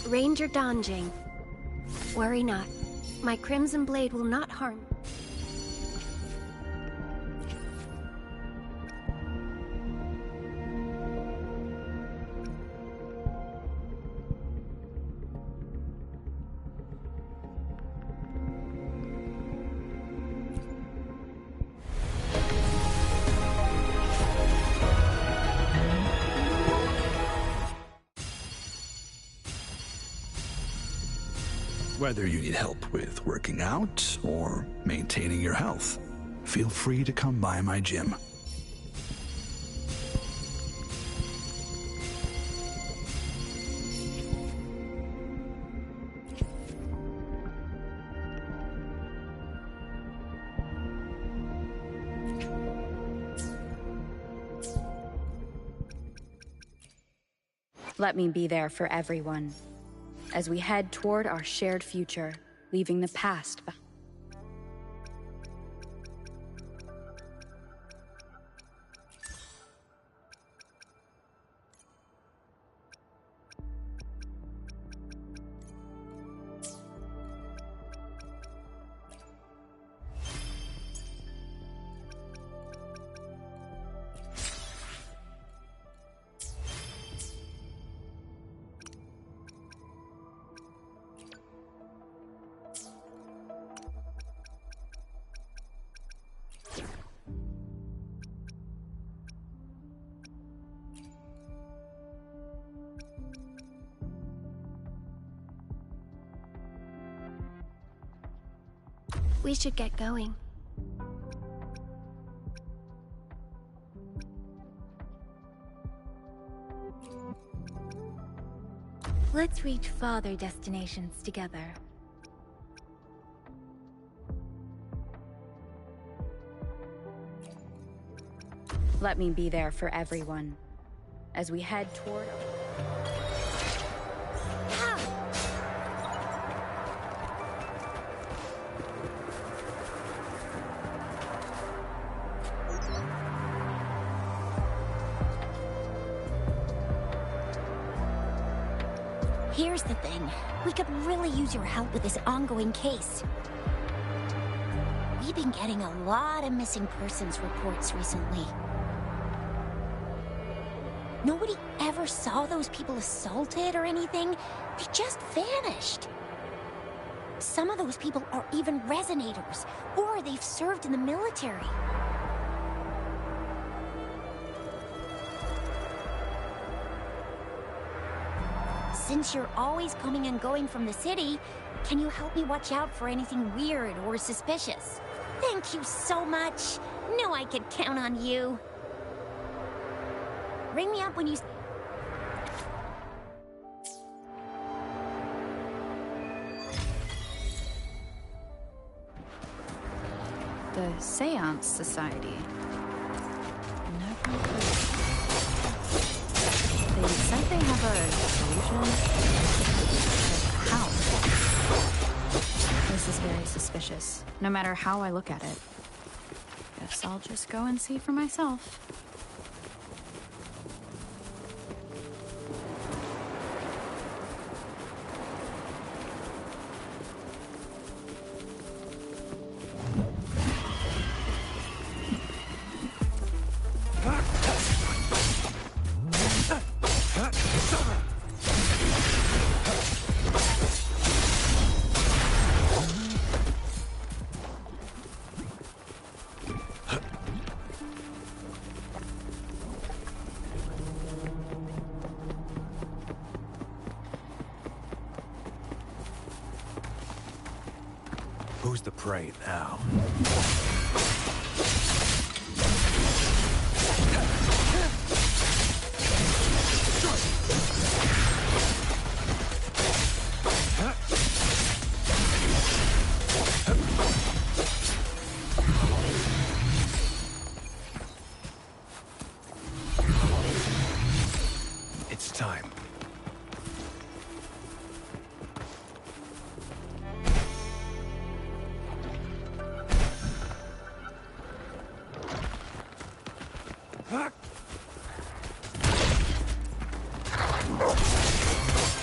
Ranger Donjing. Worry not. My Crimson Blade will not harm. Whether you need help with working out or maintaining your health, feel free to come by my gym. Let me be there for everyone as we head toward our shared future, leaving the past behind. We should get going. Let's reach farther destinations together. Let me be there for everyone as we head toward... Here's the thing. We could really use your help with this ongoing case. We've been getting a lot of missing persons reports recently. Nobody ever saw those people assaulted or anything. They just vanished. Some of those people are even resonators, or they've served in the military. Since you're always coming and going from the city, can you help me watch out for anything weird or suspicious? Thank you so much. Knew I could count on you. Ring me up when you... The Seance Society. Never heard. They said they have a solution. How? This is very suspicious, no matter how I look at it. Guess I'll just go and see for myself. Who's the prey now? It's time.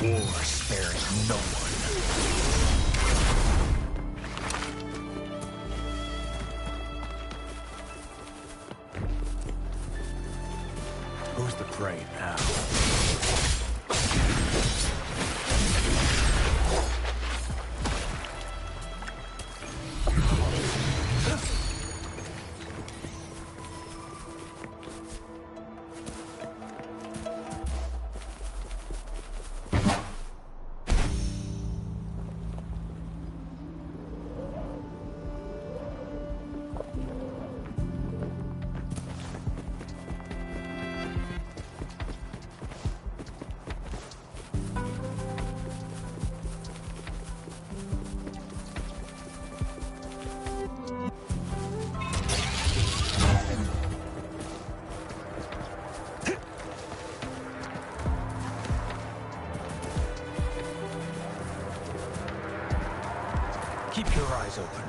War spares no one. Who's the prey now? Keep your eyes open.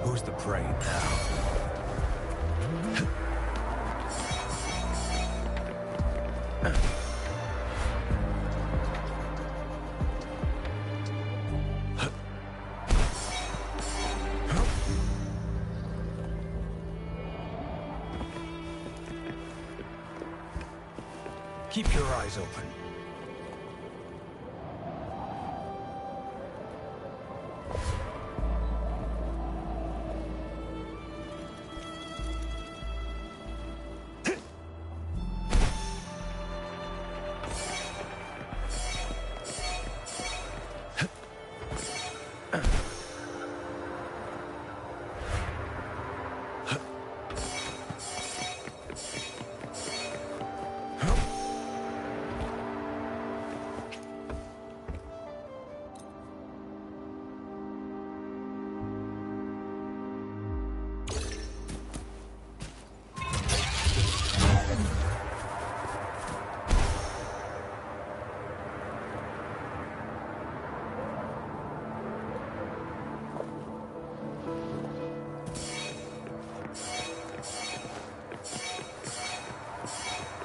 Who's the prey now? Keep your eyes open.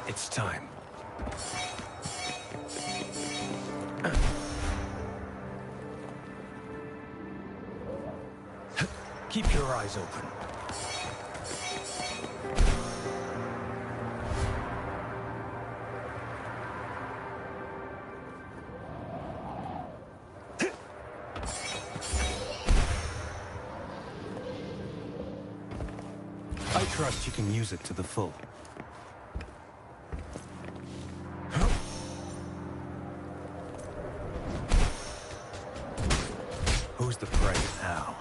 It's time. Keep your eyes open. I trust you can use it to the full. Who's the prey now?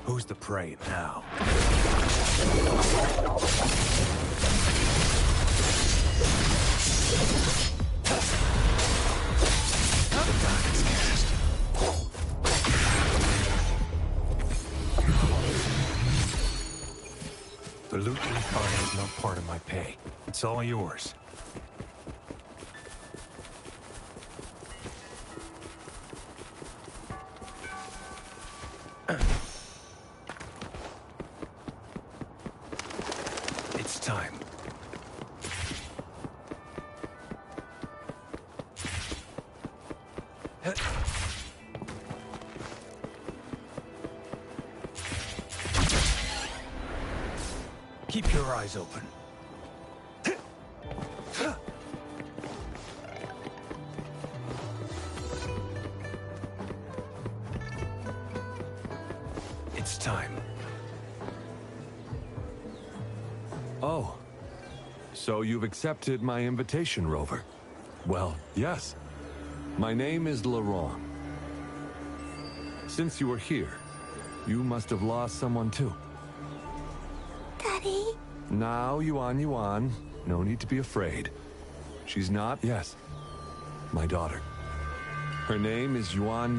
Who's the prey now? The loot we find is not part of my pay. It's all yours. It's time. Keep your eyes open. It's time. Oh. So you've accepted my invitation, Rover. Well, yes. My name is Laurent. Since you are here, you must have lost someone too. Daddy? Now, Yuan. No need to be afraid. She's not, yes, my daughter. Her name is Yuan.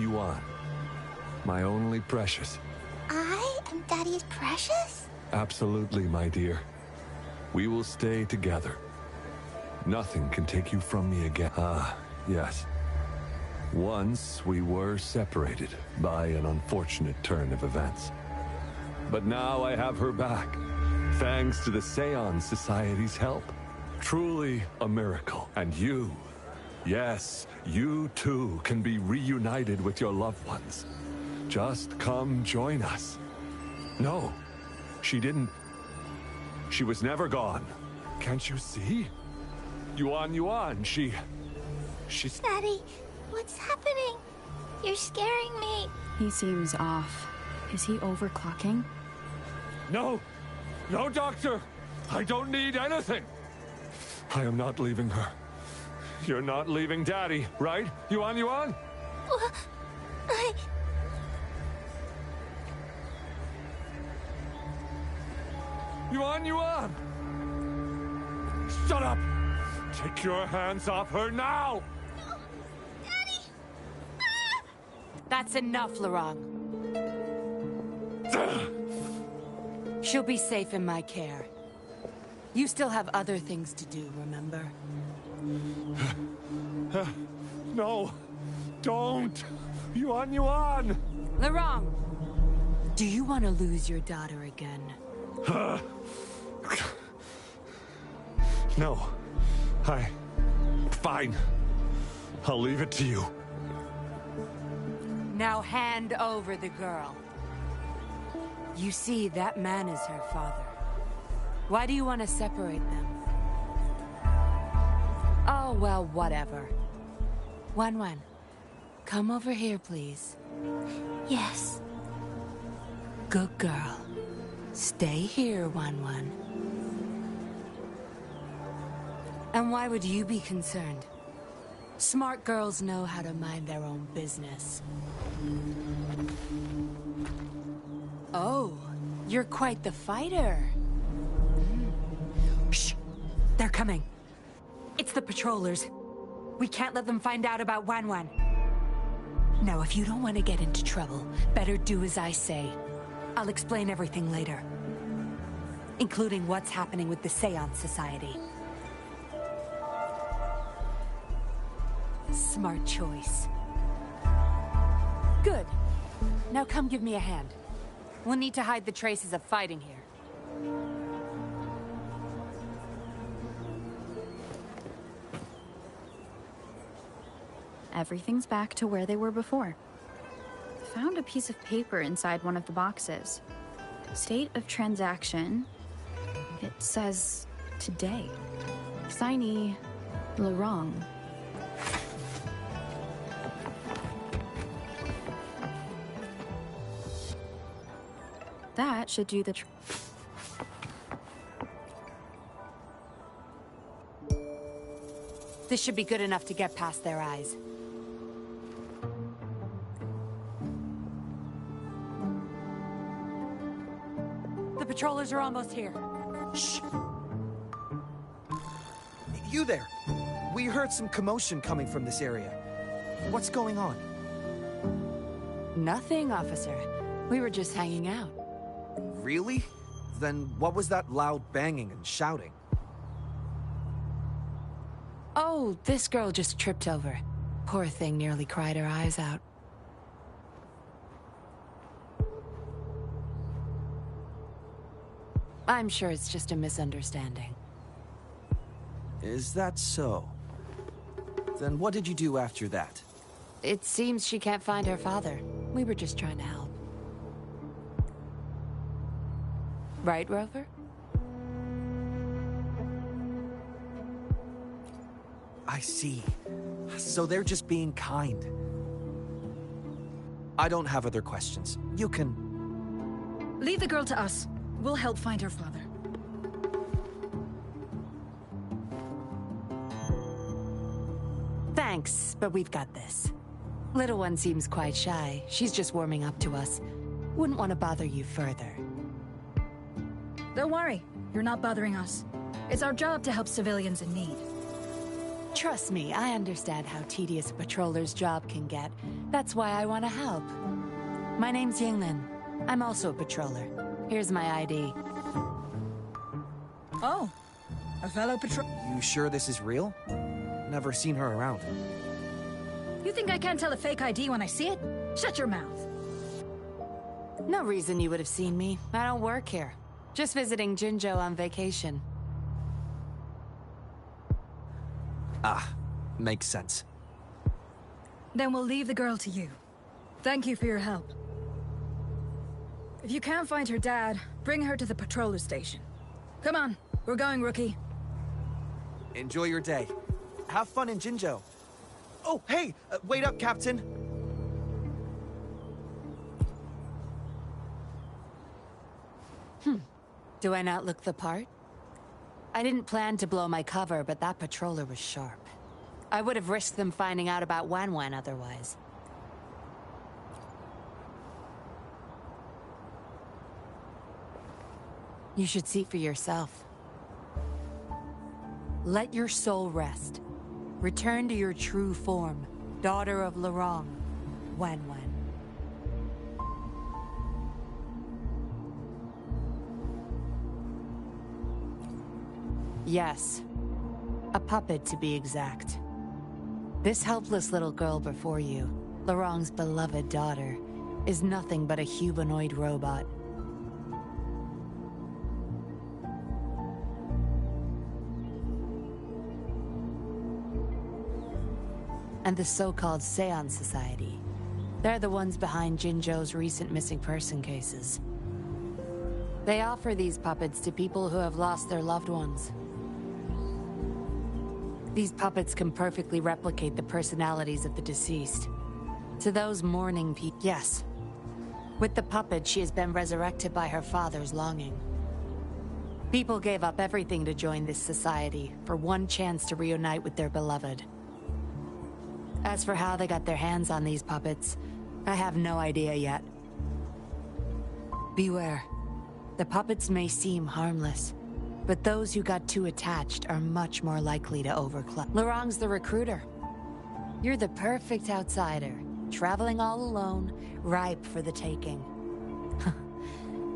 My only precious. I am Daddy's precious? Absolutely, my dear. We will stay together. Nothing can take you from me again. Ah, yes. Once we were separated by an unfortunate turn of events. But now I have her back, thanks to the Seance Society's help. Truly a miracle. And you, yes, you too can be reunited with your loved ones. Just come join us. No, she didn't. She was never gone. Can't you see? Yuan, she's... Daddy, what's happening? You're scaring me. He seems off. Is he overclocking? No, Doctor! I don't need anything! I am not leaving her. You're not leaving Daddy, right? Yuan? Well, Yuan! Shut up! Take your hands off her now! No, Daddy! That's enough, Laurent. She'll be safe in my care. You still have other things to do, remember? No, don't! Yuan! Laurent! Do you want to lose your daughter again? No. Fine. I'll leave it to you. Now hand over the girl. You see, that man is her father. Why do you want to separate them? Oh, well, whatever. Wan, come over here, please. Yes. Good girl. Stay here, Wan. And why would you be concerned? Smart girls know how to mind their own business. Oh, you're quite the fighter. Shh! They're coming. It's the patrollers. We can't let them find out about Wan. Now, if you don't want to get into trouble, better do as I say. I'll explain everything later. Including what's happening with the Seance Society. Smart choice. Good. Now come give me a hand. We'll need to hide the traces of fighting here. Everything's back to where they were before. Found a piece of paper inside one of the boxes. State of transaction. It says today. Signee, Laurent. That should do the trick. This should be good enough to get past their eyes. The patrollers are almost here. Shh! You there! We heard some commotion coming from this area. What's going on? Nothing, officer. We were just hanging out. Really? Then what was that loud banging and shouting? Oh, this girl just tripped over. Poor thing nearly cried her eyes out. I'm sure it's just a misunderstanding. Is that so? Then what did you do after that? It seems she can't find her father. We were just trying to help. Right, Rover? I see. So they're just being kind. I don't have other questions. You can... Leave the girl to us. We'll help find her father. Thanks, but we've got this. Little one seems quite shy. She's just warming up to us. Wouldn't want to bother you further. Don't worry. You're not bothering us. It's our job to help civilians in need. Trust me, I understand how tedious a patroller's job can get. That's why I want to help. My name's Yinglin. I'm also a patroller. Here's my ID. Oh, a fellow patrol... You sure this is real? Never seen her around. You think I can't tell a fake ID when I see it? Shut your mouth. No reason you would have seen me. I don't work here. Just visiting Jinzhou on vacation. Ah, makes sense. Then we'll leave the girl to you. Thank you for your help. If you can't find her dad, bring her to the patroller station. Come on, we're going, Rookie. Enjoy your day. Have fun in Jinzhou. Oh, hey! Wait up, Captain! Do I not look the part? I didn't plan to blow my cover, but that patroller was sharp. I would have risked them finding out about Wan otherwise. You should see for yourself. Let your soul rest. Return to your true form, daughter of Lorong, Wan. Yes. A puppet, to be exact. This helpless little girl before you, Lorong's beloved daughter, is nothing but a humanoid robot. And the so-called Seance Society. They're the ones behind Jinzhou's recent missing person cases. They offer these puppets to people who have lost their loved ones. These puppets can perfectly replicate the personalities of the deceased. To those mourning people, yes. With the puppet, she has been resurrected by her father's longing. People gave up everything to join this society for one chance to reunite with their beloved. As for how they got their hands on these puppets, I have no idea yet. Beware. The puppets may seem harmless, but those who got too attached are much more likely to overclock. Lorong's the recruiter. You're the perfect outsider, traveling all alone, ripe for the taking.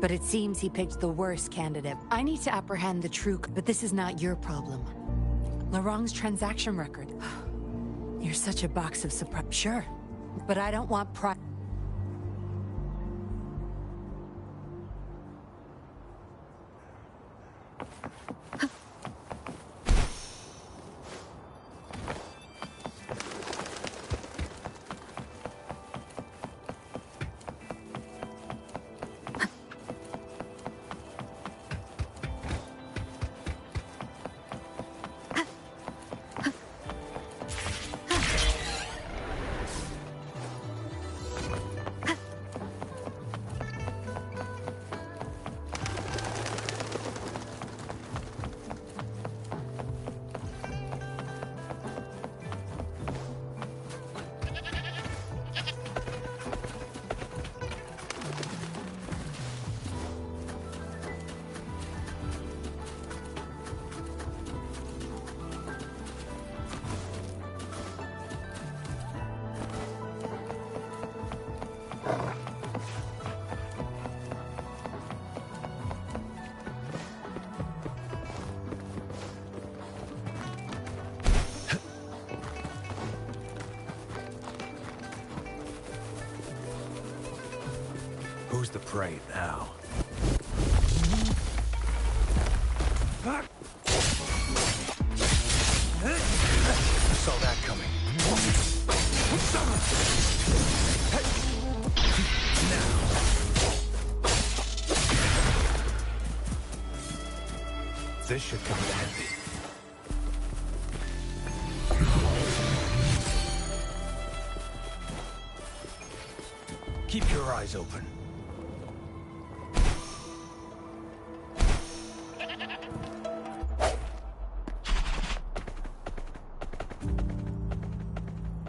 But it seems he picked the worst candidate. I need to apprehend the true, but this is not your problem. Lorong's transaction record. You're such a box of surprise. Sure, but I don't want pride. Who's the prey now? This should come in handy. Keep your eyes open.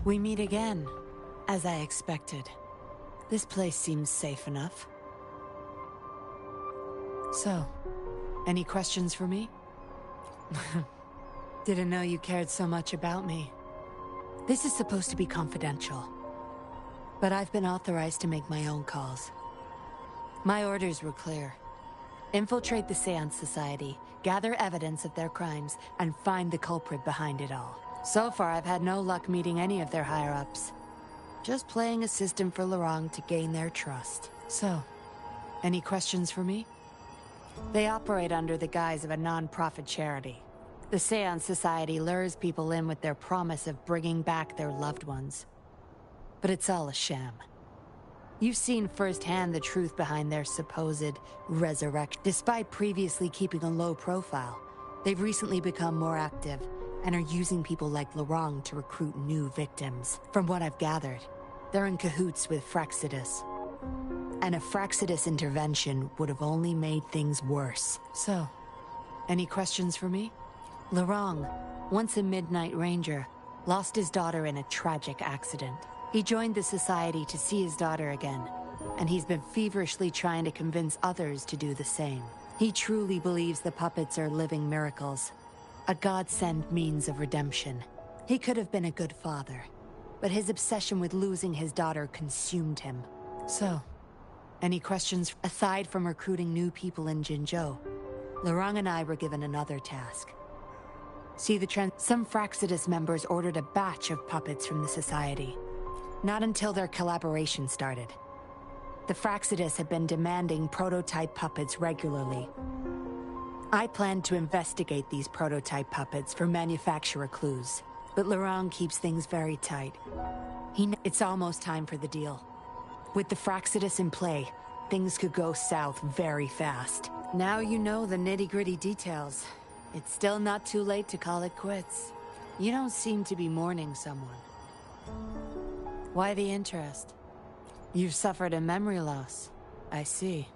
We meet again, as I expected. This place seems safe enough. So, any questions for me? Didn't know you cared so much about me. This is supposed to be confidential, but I've been authorized to make my own calls. My orders were clear. Infiltrate the Seance Society, gather evidence of their crimes, and find the culprit behind it all. So far, I've had no luck meeting any of their higher-ups. Just playing a system for Lorang to gain their trust. So, any questions for me? They operate under the guise of a non-profit charity. The Seance Society lures people in with their promise of bringing back their loved ones. But it's all a sham. You've seen firsthand the truth behind their supposed resurrection. Despite previously keeping a low profile, they've recently become more active and are using people like Lorang to recruit new victims. From what I've gathered, they're in cahoots with Fraxidus. And a Fraxidus intervention would have only made things worse. So, any questions for me? Lorang, once a Midnight Ranger, lost his daughter in a tragic accident. He joined the Society to see his daughter again, and he's been feverishly trying to convince others to do the same. He truly believes the puppets are living miracles, a God-sent means of redemption. He could have been a good father, but his obsession with losing his daughter consumed him. So, any questions? Aside from recruiting new people in Jinzhou, Lorang and I were given another task. See the trend? Some Fraxidus members ordered a batch of puppets from the Society. Not until their collaboration started. The Fraxidus had been demanding prototype puppets regularly. I planned to investigate these prototype puppets for manufacturer clues, but Lorang keeps things very tight. It's almost time for the deal. With the Fraxidus in play, things could go south very fast. Now you know the nitty-gritty details. It's still not too late to call it quits. You don't seem to be mourning someone. Why the interest? You've suffered a memory loss. I see.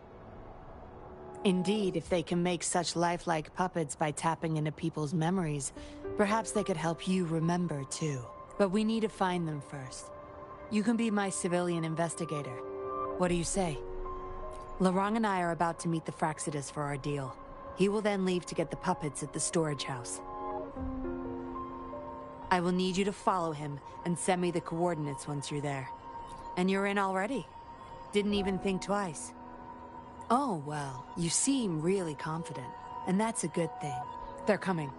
Indeed, if they can make such lifelike puppets by tapping into people's memories, perhaps they could help you remember too. But we need to find them first. You can be my civilian investigator. What do you say? Lorang and I are about to meet the Fraxidus for our deal. He will then leave to get the puppets at the storage house. I will need you to follow him and send me the coordinates once you're there. And you're in already. Didn't even think twice. Oh, well, you seem really confident, and that's a good thing. They're coming.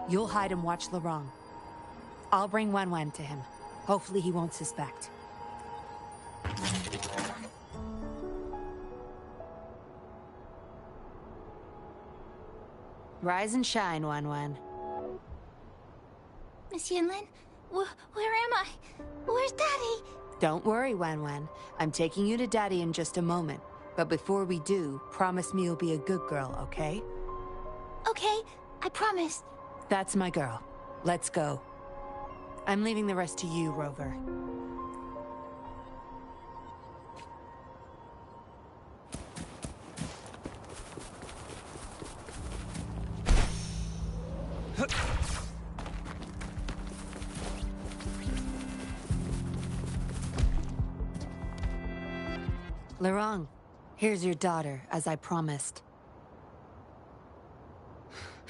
You'll hide and watch Lorang. I'll bring Wen to him. Hopefully he won't suspect. Rise and shine, Wen. Miss Yinlin, where am I? Where's Daddy? Don't worry, Wen. I'm taking you to Daddy in just a moment. But before we do, promise me you'll be a good girl, okay? Okay, I promise. That's my girl. Let's go. I'm leaving the rest to you, Rover. Lorang, here's your daughter, as I promised.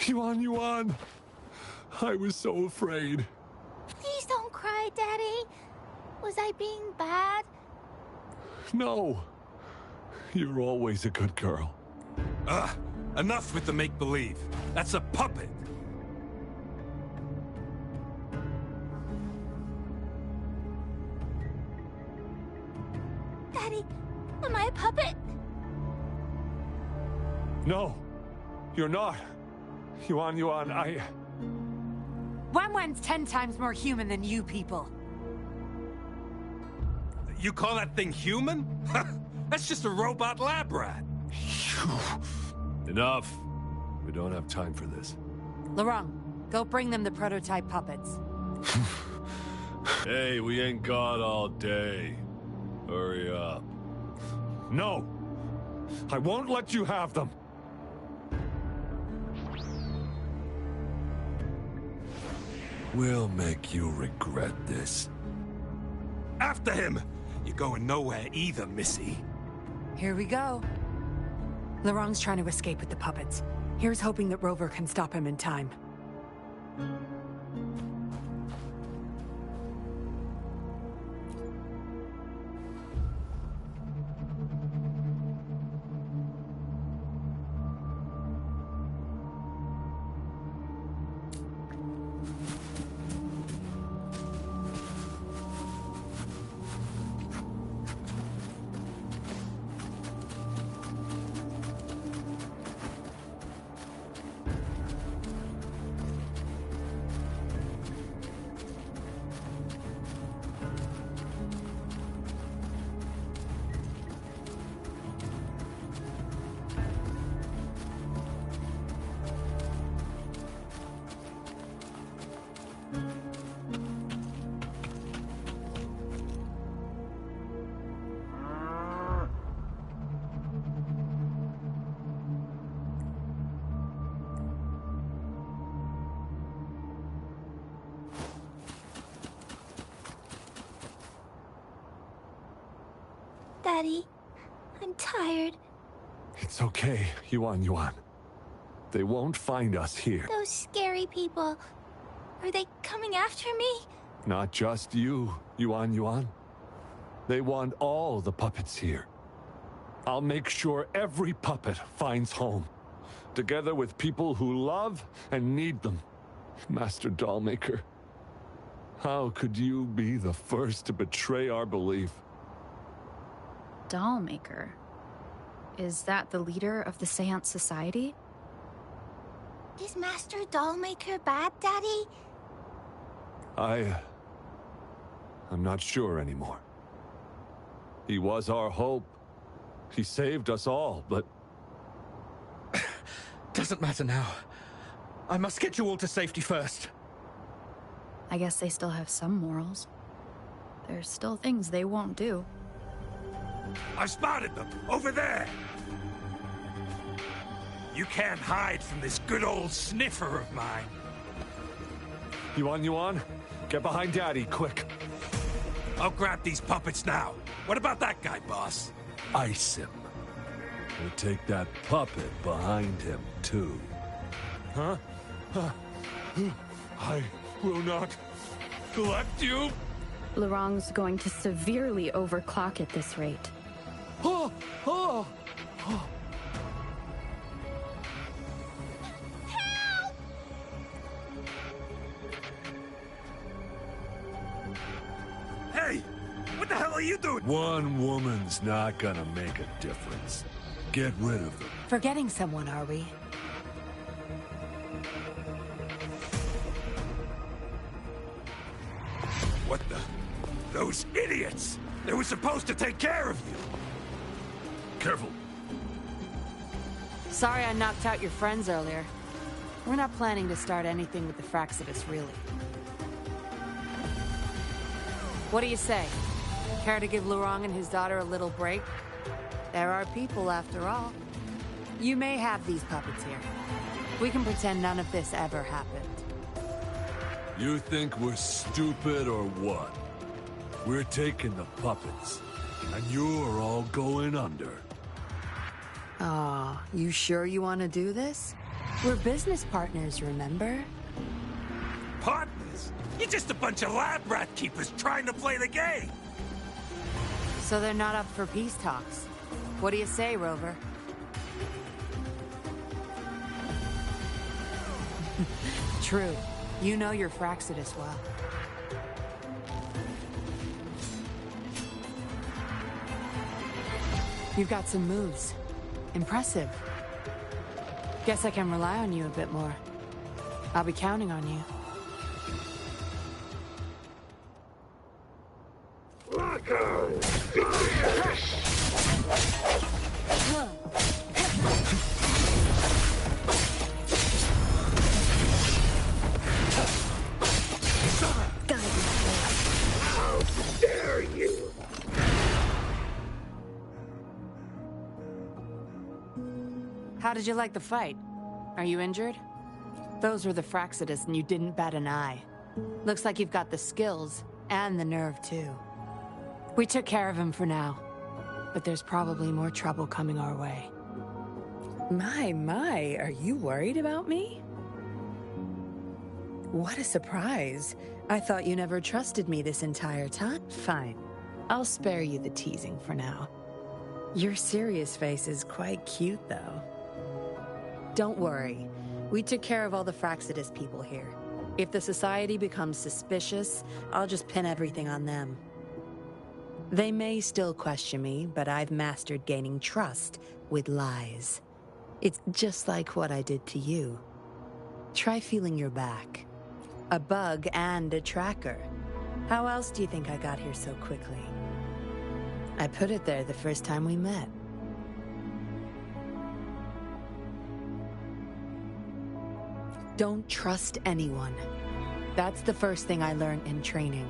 Yuan! I was so afraid. Please don't cry, Daddy. Was I being bad? No. You're always a good girl. Enough with the make-believe. That's a puppet. Daddy, am I a puppet? No, you're not. Yuan, I... Wen's 10 times more human than you people. You call that thing human? That's just a robot lab rat. Enough. We don't have time for this. Lorang, go bring them the prototype puppets. Hey, we ain't got all day. Hurry up. No! I won't let you have them! We'll make you regret this. After him! You're going nowhere either, Missy. Here we go. Lorang's trying to escape with the puppets. Here's hoping that Rover can stop him in time. Daddy, I'm tired. It's okay, Yuan. They won't find us here. Those scary people. Are they coming after me? Not just you, Yuan. They want all the puppets here. I'll make sure every puppet finds home, together with people who love and need them. Master Dollmaker, how could you be the first to betray our belief? Dollmaker? Is that the leader of the Seance Society? Is Master Dollmaker bad, Daddy? I'm not sure anymore. He was our hope. He saved us all, but... Doesn't matter now. I must get you all to safety first. I guess they still have some morals. There's still things they won't do. I spotted them! Over there! You can't hide from this good old sniffer of mine. Yuan, get behind Daddy, quick. I'll grab these puppets now. What about that guy, boss? Ice him. We'll take that puppet behind him, too. Huh? I will not let you. Lorang's going to severely overclock at this rate. Help! Hey! What the hell are you doing? One woman's not gonna make a difference. Get rid of them. Forgetting someone, are we? What the? Those idiots! They were supposed to take care of you! Careful. Sorry I knocked out your friends earlier. We're not planning to start anything with the Fraxidus, really. What do you say? Care to give Lorang and his daughter a little break? There are people, after all. You may have these puppets here. We can pretend none of this ever happened. You think we're stupid or what? We're taking the puppets, and you're all going under. Aw, you sure you want to do this? We're business partners, remember? Partners? You're just a bunch of lab rat keepers trying to play the game! So they're not up for peace talks. What do you say, Rover? True. You know your Fraxidus well. You've got some moves. Impressive. Guess I can rely on you a bit more. I'll be counting on you. How did you like the fight? Are you injured? Those were the Fraxidas and you didn't bat an eye. Looks like you've got the skills, and the nerve too. We took care of him for now, but there's probably more trouble coming our way. My, are you worried about me? What a surprise. I thought you never trusted me this entire time. Fine. I'll spare you the teasing for now. Your serious face is quite cute, though. Don't worry. We took care of all the Fraxidus people here. If the Society becomes suspicious, I'll just pin everything on them. They may still question me, but I've mastered gaining trust with lies. It's just like what I did to you. Try feeling your back. A bug and a tracker. How else do you think I got here so quickly? I put it there the first time we met. Don't trust anyone. That's the first thing I learned in training.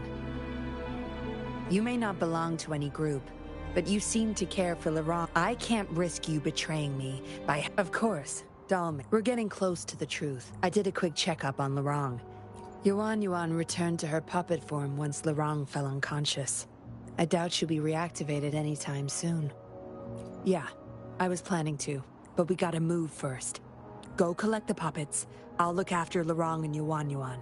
You may not belong to any group, but you seem to care for Laurent. I can't risk you betraying me by... Of course, Dalma. We're getting close to the truth. I did a quick checkup on Laurent. Yuan returned to her puppet form once Laurent fell unconscious. I doubt she'll be reactivated anytime soon. Yeah, I was planning to, but we gotta move first. Go collect the puppets. I'll look after Laurent and Yuan.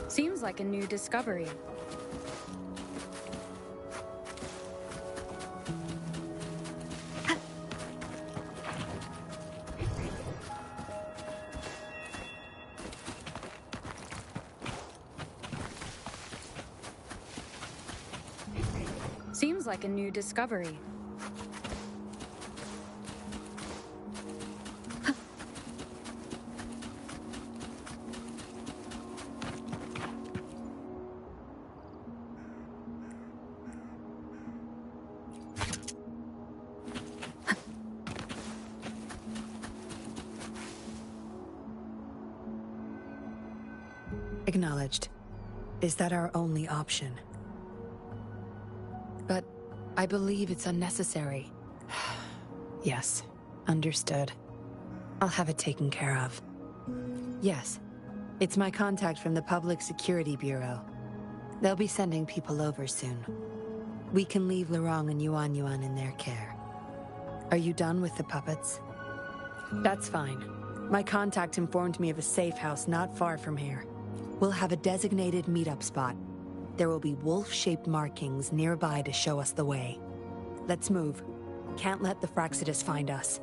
Seems like a new discovery. Seems like a new discovery. Acknowledged. Is that our only option? But I believe it's unnecessary. Yes, understood. I'll have it taken care of. Yes, it's my contact from the Public Security Bureau. They'll be sending people over soon. We can leave Laurent and Yuan in their care. Are you done with the puppets? That's fine. My contact informed me of a safe house not far from here. We'll have a designated meetup spot. There will be wolf-shaped markings nearby to show us the way. Let's move. Can't let the Fraxidus find us.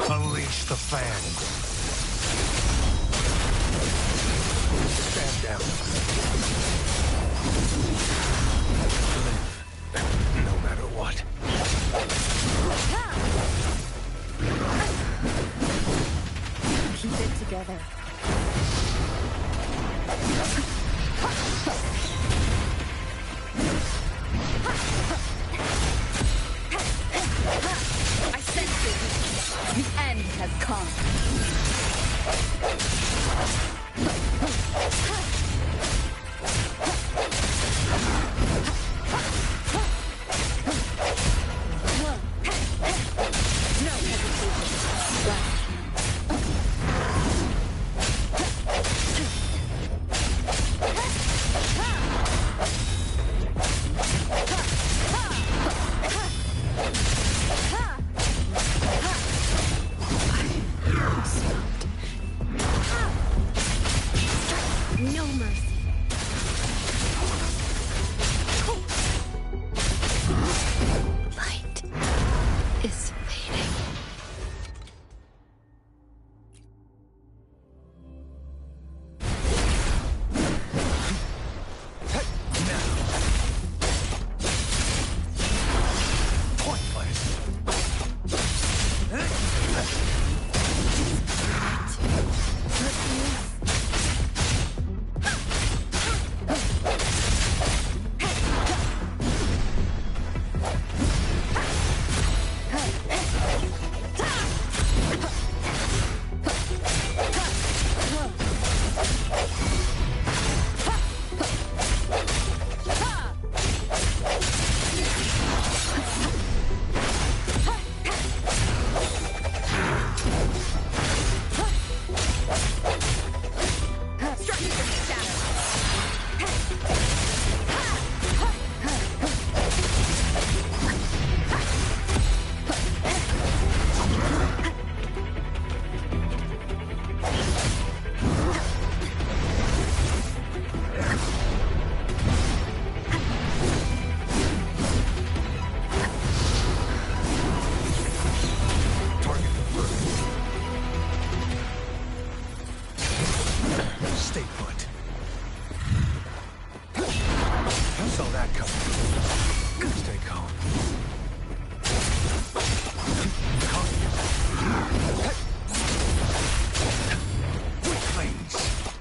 Unleash the fangs. Stand down. Live, no matter what. Keep it together. I sense it. The end has come. No hesitation. No mercy. Light is fading.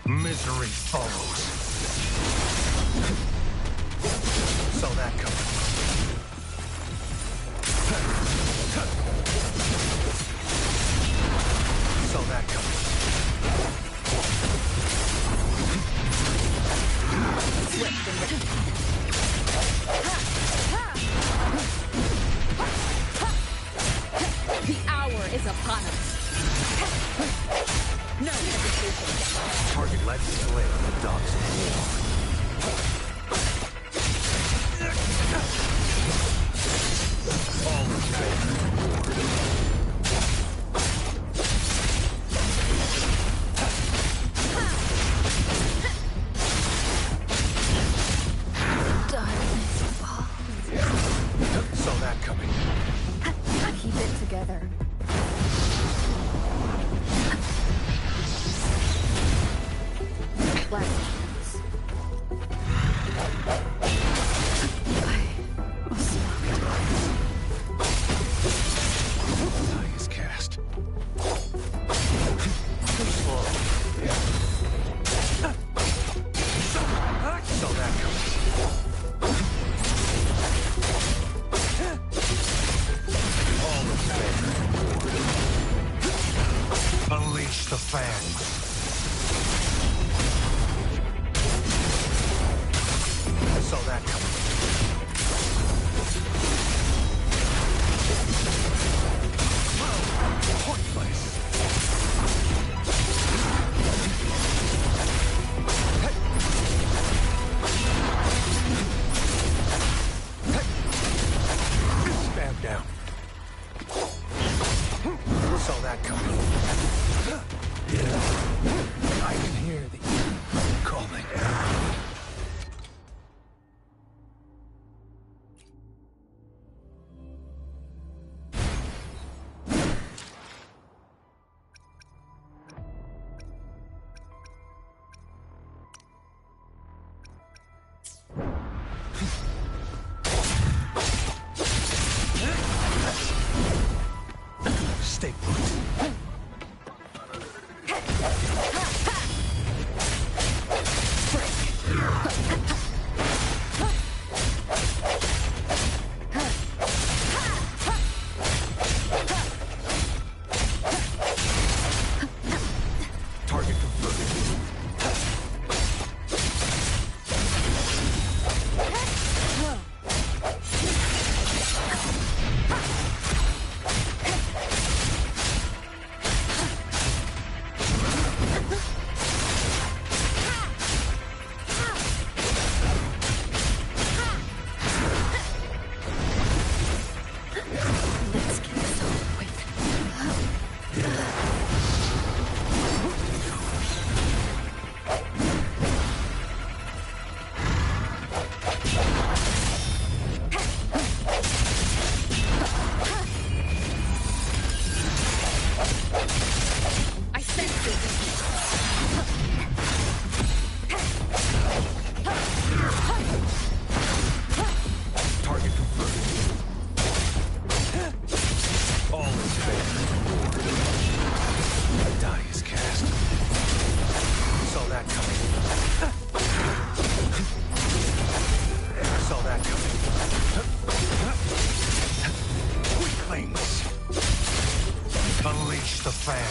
Misery follows. Saw that coming. Saw that coming. The hour is upon us. No hesitation. Target led slay the dogs of war. All in favor. Darkness falls. Saw that coming. Keep it together. Last chance. I was locked. Die is cast. Too slow. Saw that coming. All in favor. Unleash the fangs. Saw that coming. Point place. Stand down. Saw that coming. I can hear the calling. Unleash the fan.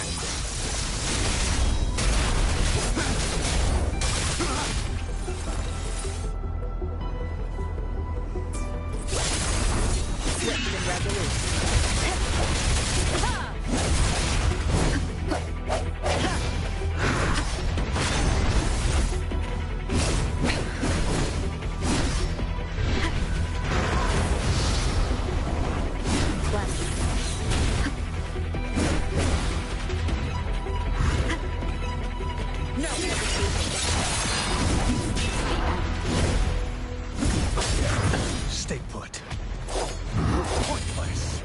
Stay put. Pointless.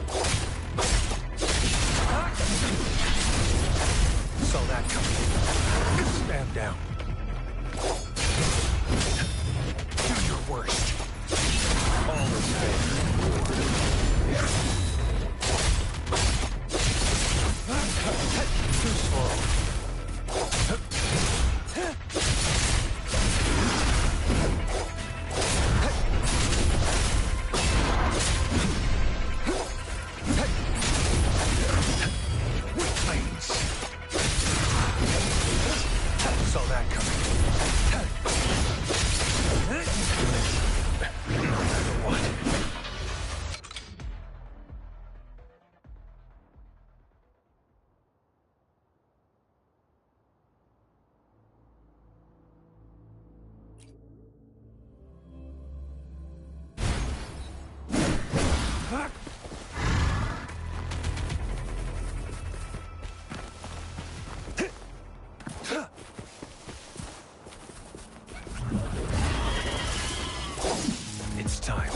Saw that coming. Stand down. Do your worst. All is fair. Too slow. Saw that coming. No matter what. It's time.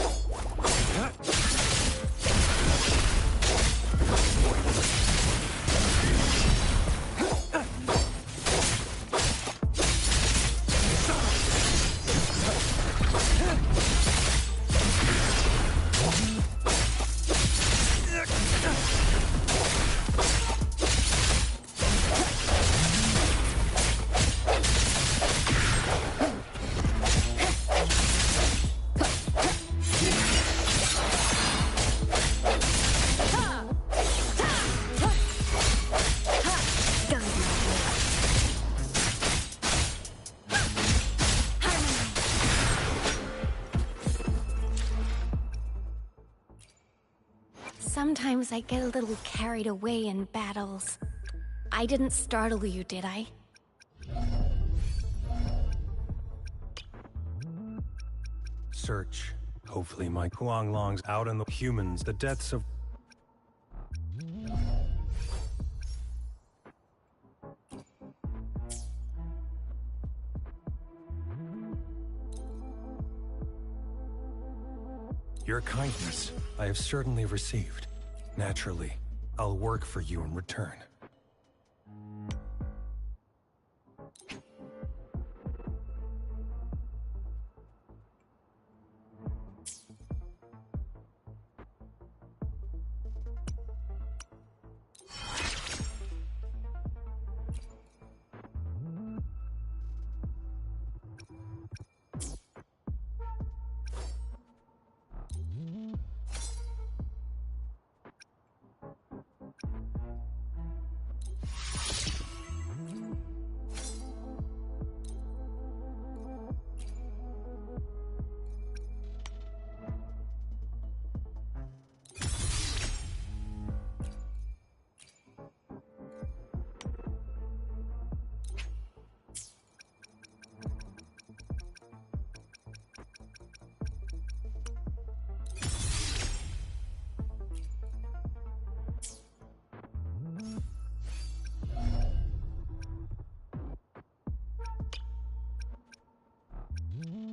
Sometimes I get a little carried away in battles. I didn't startle you, did I? Search. Hopefully my Huanglong's out in the humans. The deaths of... Your kindness, I have certainly received. Naturally, I'll work for you in return.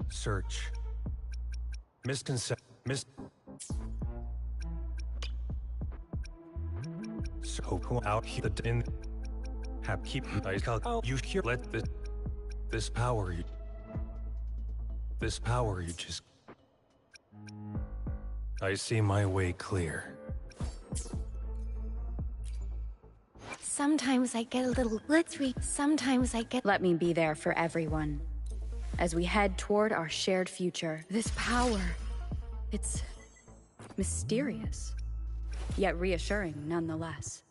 Search. So out here in have keep you here let this power you just I see my way clear. Sometimes I get a little... Sometimes I get... Let me be there for everyone. As we head toward our shared future, this power, it's mysterious, yet reassuring nonetheless.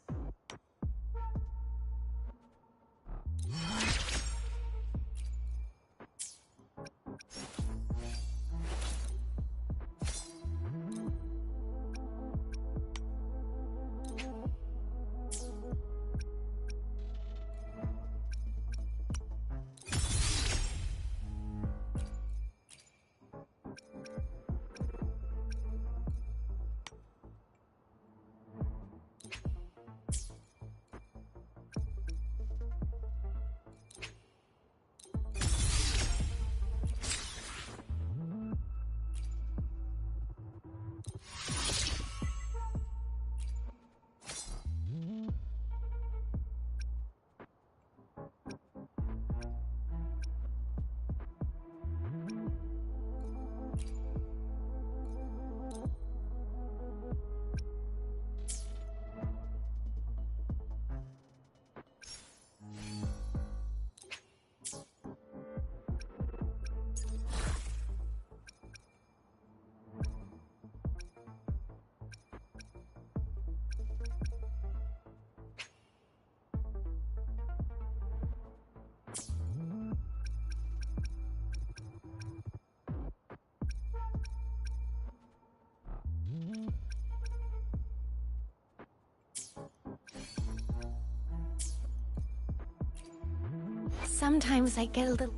Sometimes I get a little...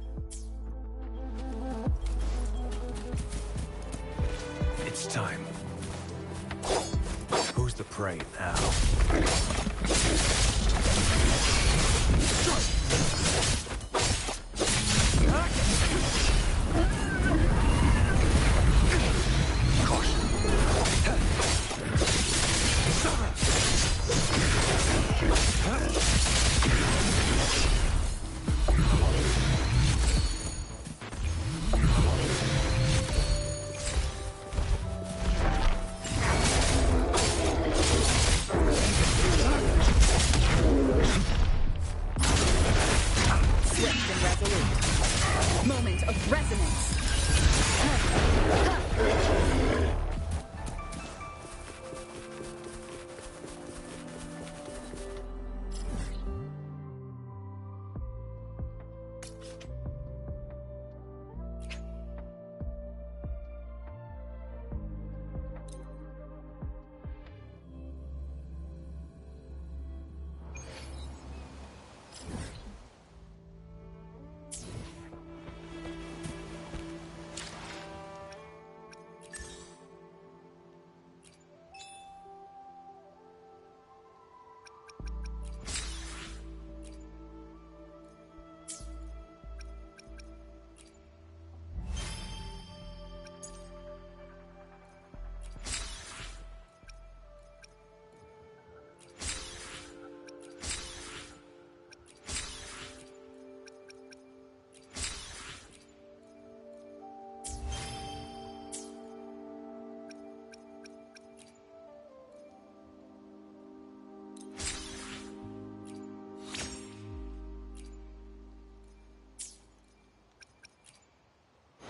It's time. Who's the prey now? Swift and resolute. Moment of resonance.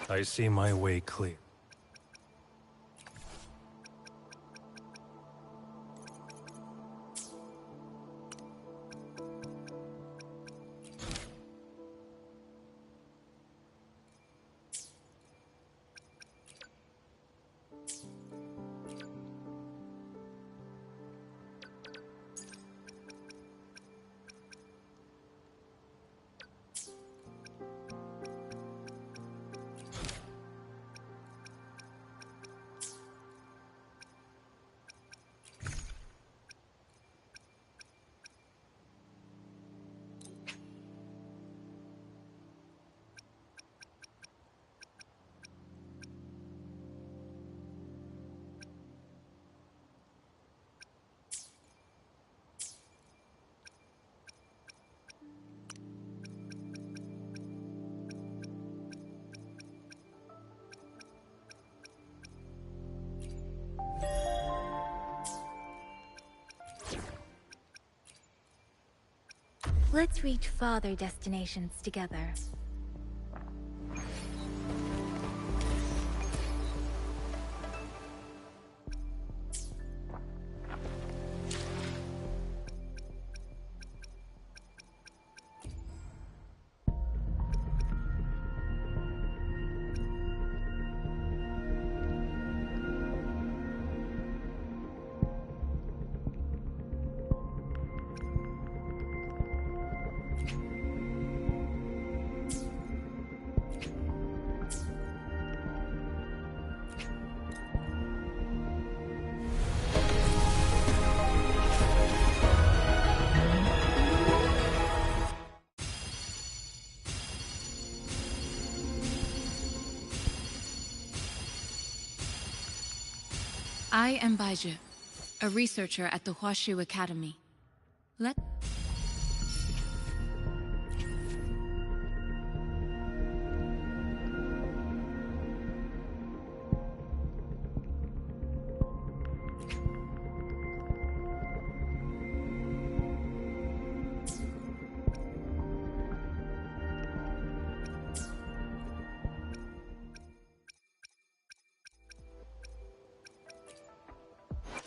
I see my way clear. Let's reach farther destinations together. I am Baizhi, a researcher at the Huashu Academy. Let...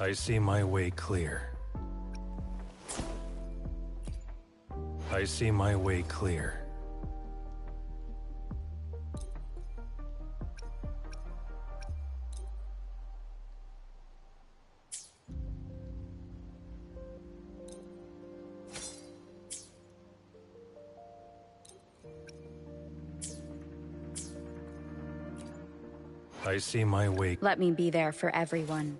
I see my way clear. I see my way clear. I see my way. Let me be there for everyone,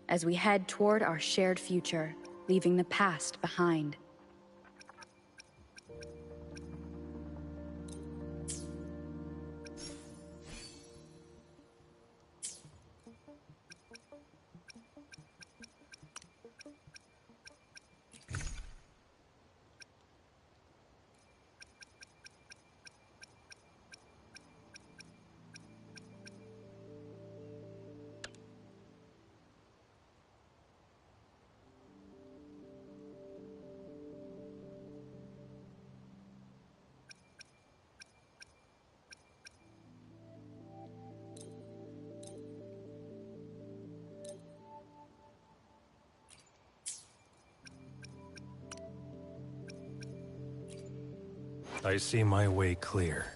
as we head toward our shared future, leaving the past behind. I see my way clear.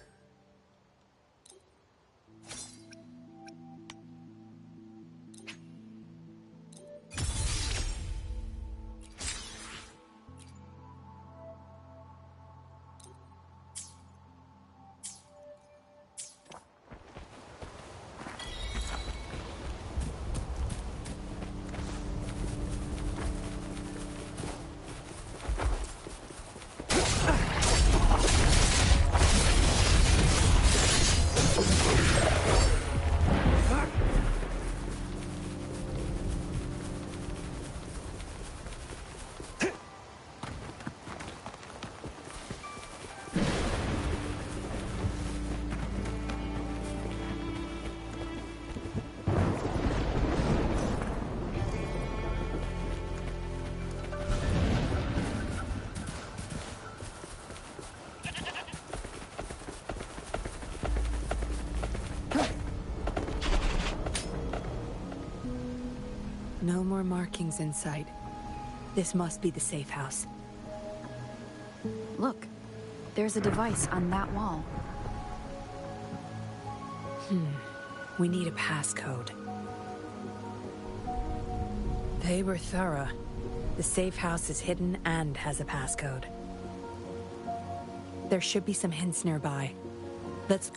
No more markings in sight. This must be the safe house. Look, there's a device on that wall. We need a passcode. They were thorough. The safe house is hidden and has a passcode. There should be some hints nearby. Let's...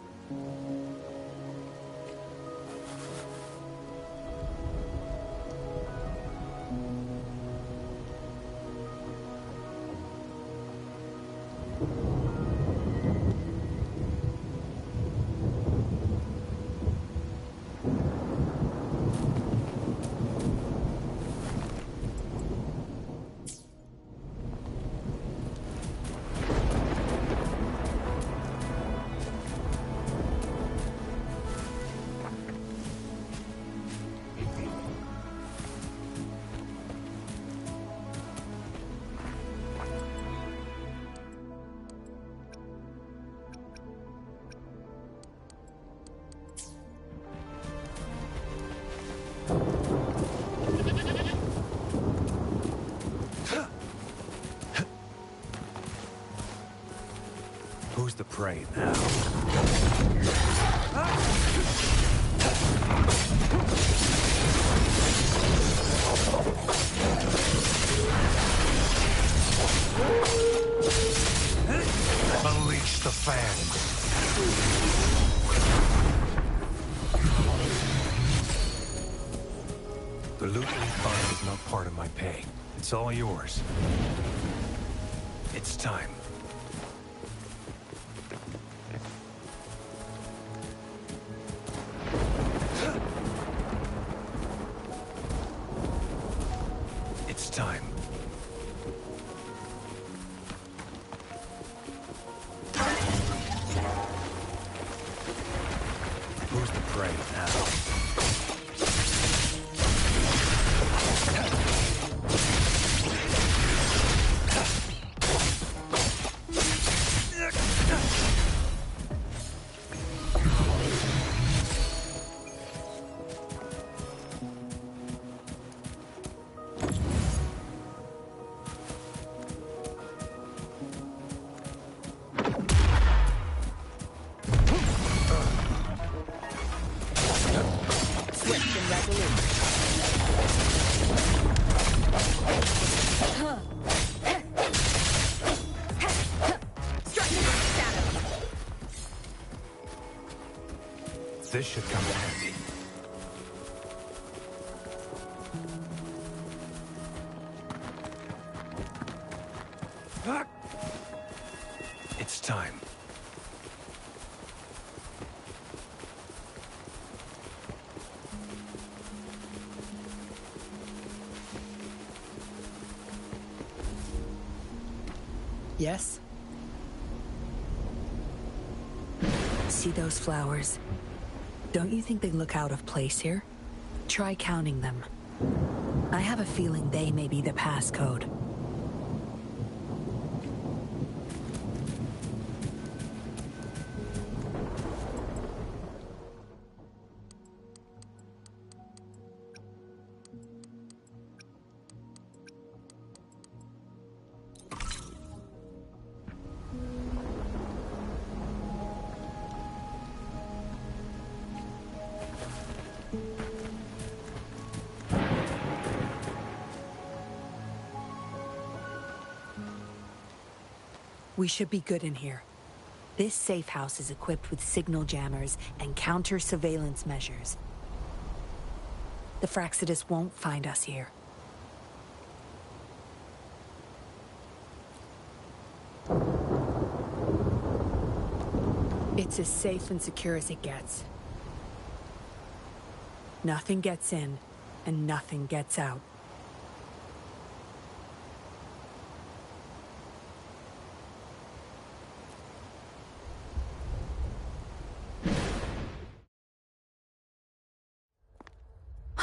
Who's the prey now? Unleash the fangs. The loot we find is not part of my pay. It's all yours. It's time. It's time. Who's the prey now? This should come in handy. It's time. Yes? See those flowers? Don't you think they look out of place here? Try counting them. I have a feeling they may be the passcode. We should be good in here. This safe house is equipped with signal jammers and counter-surveillance measures. The Fraxidus won't find us here. It's as safe and secure as it gets. Nothing gets in, and nothing gets out.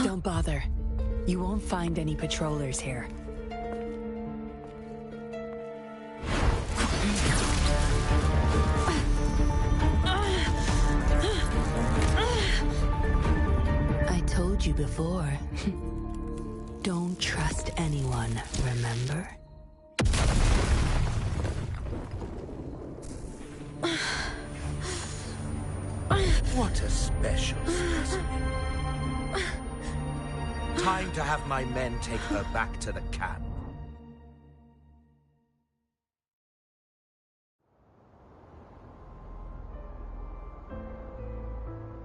Don't bother. You won't find any patrollers here. I told you before. Don't trust anyone, remember? What a special specimen. Time to have my men take her back to the camp.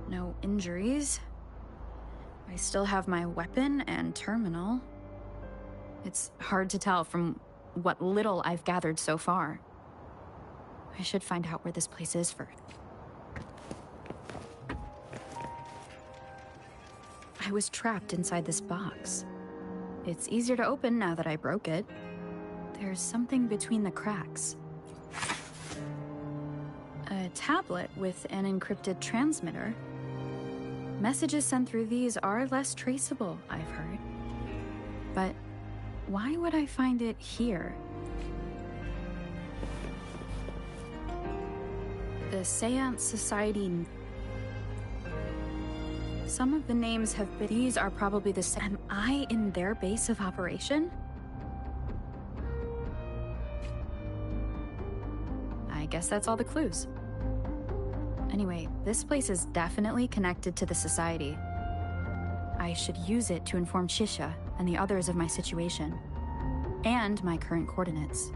No injuries. I still have my weapon and terminal. It's hard to tell from what little I've gathered so far. I should find out where this place is first. I was trapped inside this box. It's easier to open now that I broke it. There's something between the cracks. A tablet with an encrypted transmitter. Messages sent through these are less traceable, I've heard. But why would I find it here? The Seance Society. Some of the names have been. These are probably the same. Am I in their base of operation? I guess that's all the clues. Anyway, this place is definitely connected to the Society. I should use it to inform Shisha and the others of my situation, and my current coordinates.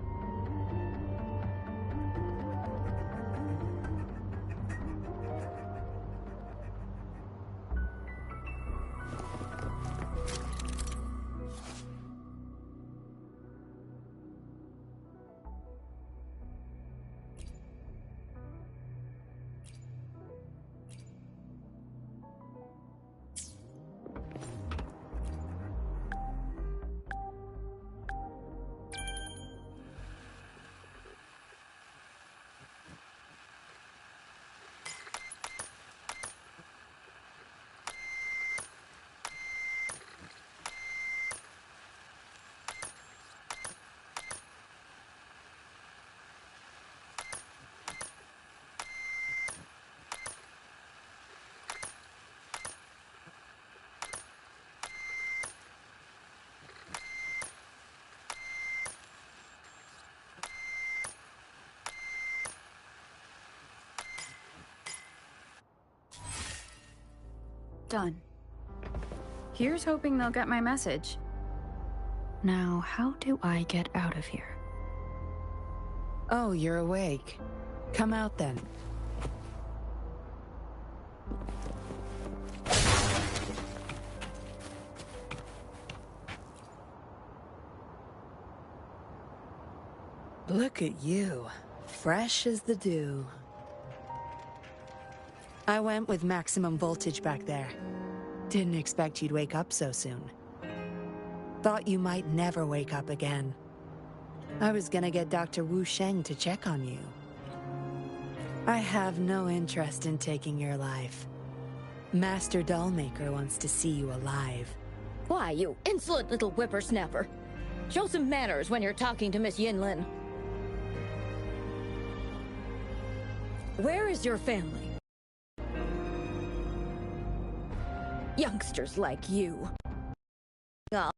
Done. Here's hoping they'll get my message. Now, how do I get out of here? Oh, you're awake. Come out then. Look at you. Fresh as the dew. I went with maximum voltage back there. Didn't expect you'd wake up so soon. Thought you might never wake up again. I was gonna get Dr. Wu Sheng to check on you. I have no interest in taking your life. Master Dollmaker wants to see you alive. Why, you insolent little whippersnapper. Show some manners when you're talking to Miss Yinlin. Where is your family? Youngsters like you. Oh,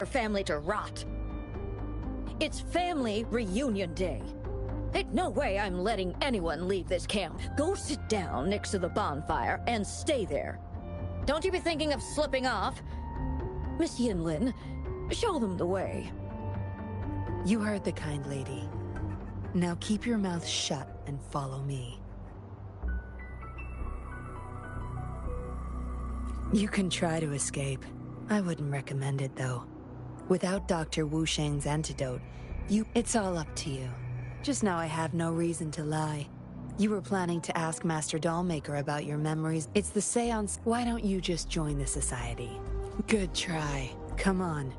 your family to rot. It's family reunion day. Ain't no way I'm letting anyone leave this camp. Go sit down next to the bonfire and stay there. Don't you be thinking of slipping off. Miss Yinlin, show them the way. You heard the kind lady. Now keep your mouth shut and follow me. You can try to escape. I wouldn't recommend it, though. Without Dr. Wu Sheng's antidote, it's all up to you. Just now I have no reason to lie. You were planning to ask Master Dollmaker about your memories. It's the seance. Why don't you just join the society? Good try. Come on.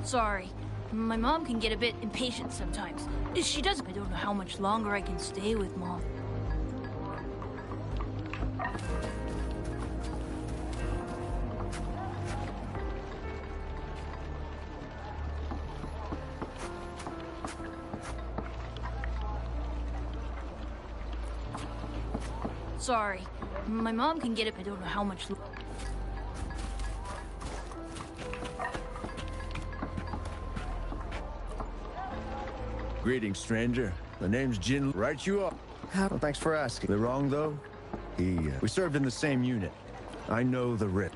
Sorry. My mom can get a bit impatient sometimes. She doesn't. I don't know how much longer I can stay with Mom. Sorry. My mom can get it. I don't know how much. Greetings, stranger. The name's Jin. Right you up. Well, thanks for asking. The wrong, though? We served in the same unit. I know the rip.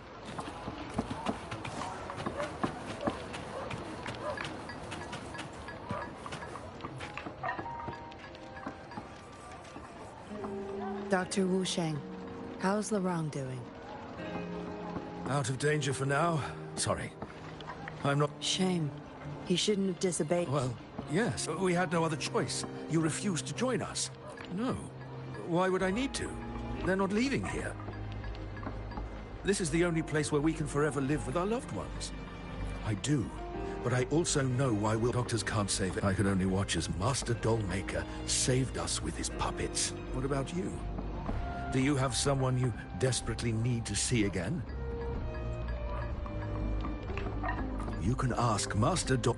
Dr. Wu Sheng, how's Lorang doing? Out of danger for now. Sorry. I'm not... Shame. He shouldn't have disobeyed. Well, yes. We had no other choice. You refused to join us. No. Why would I need to? They're not leaving here. This is the only place where we can forever live with our loved ones. I do. But I also know why doctors can't save it. I could only watch as Master Dollmaker saved us with his puppets. What about you? Do you have someone you desperately need to see again? You can ask Master Doll...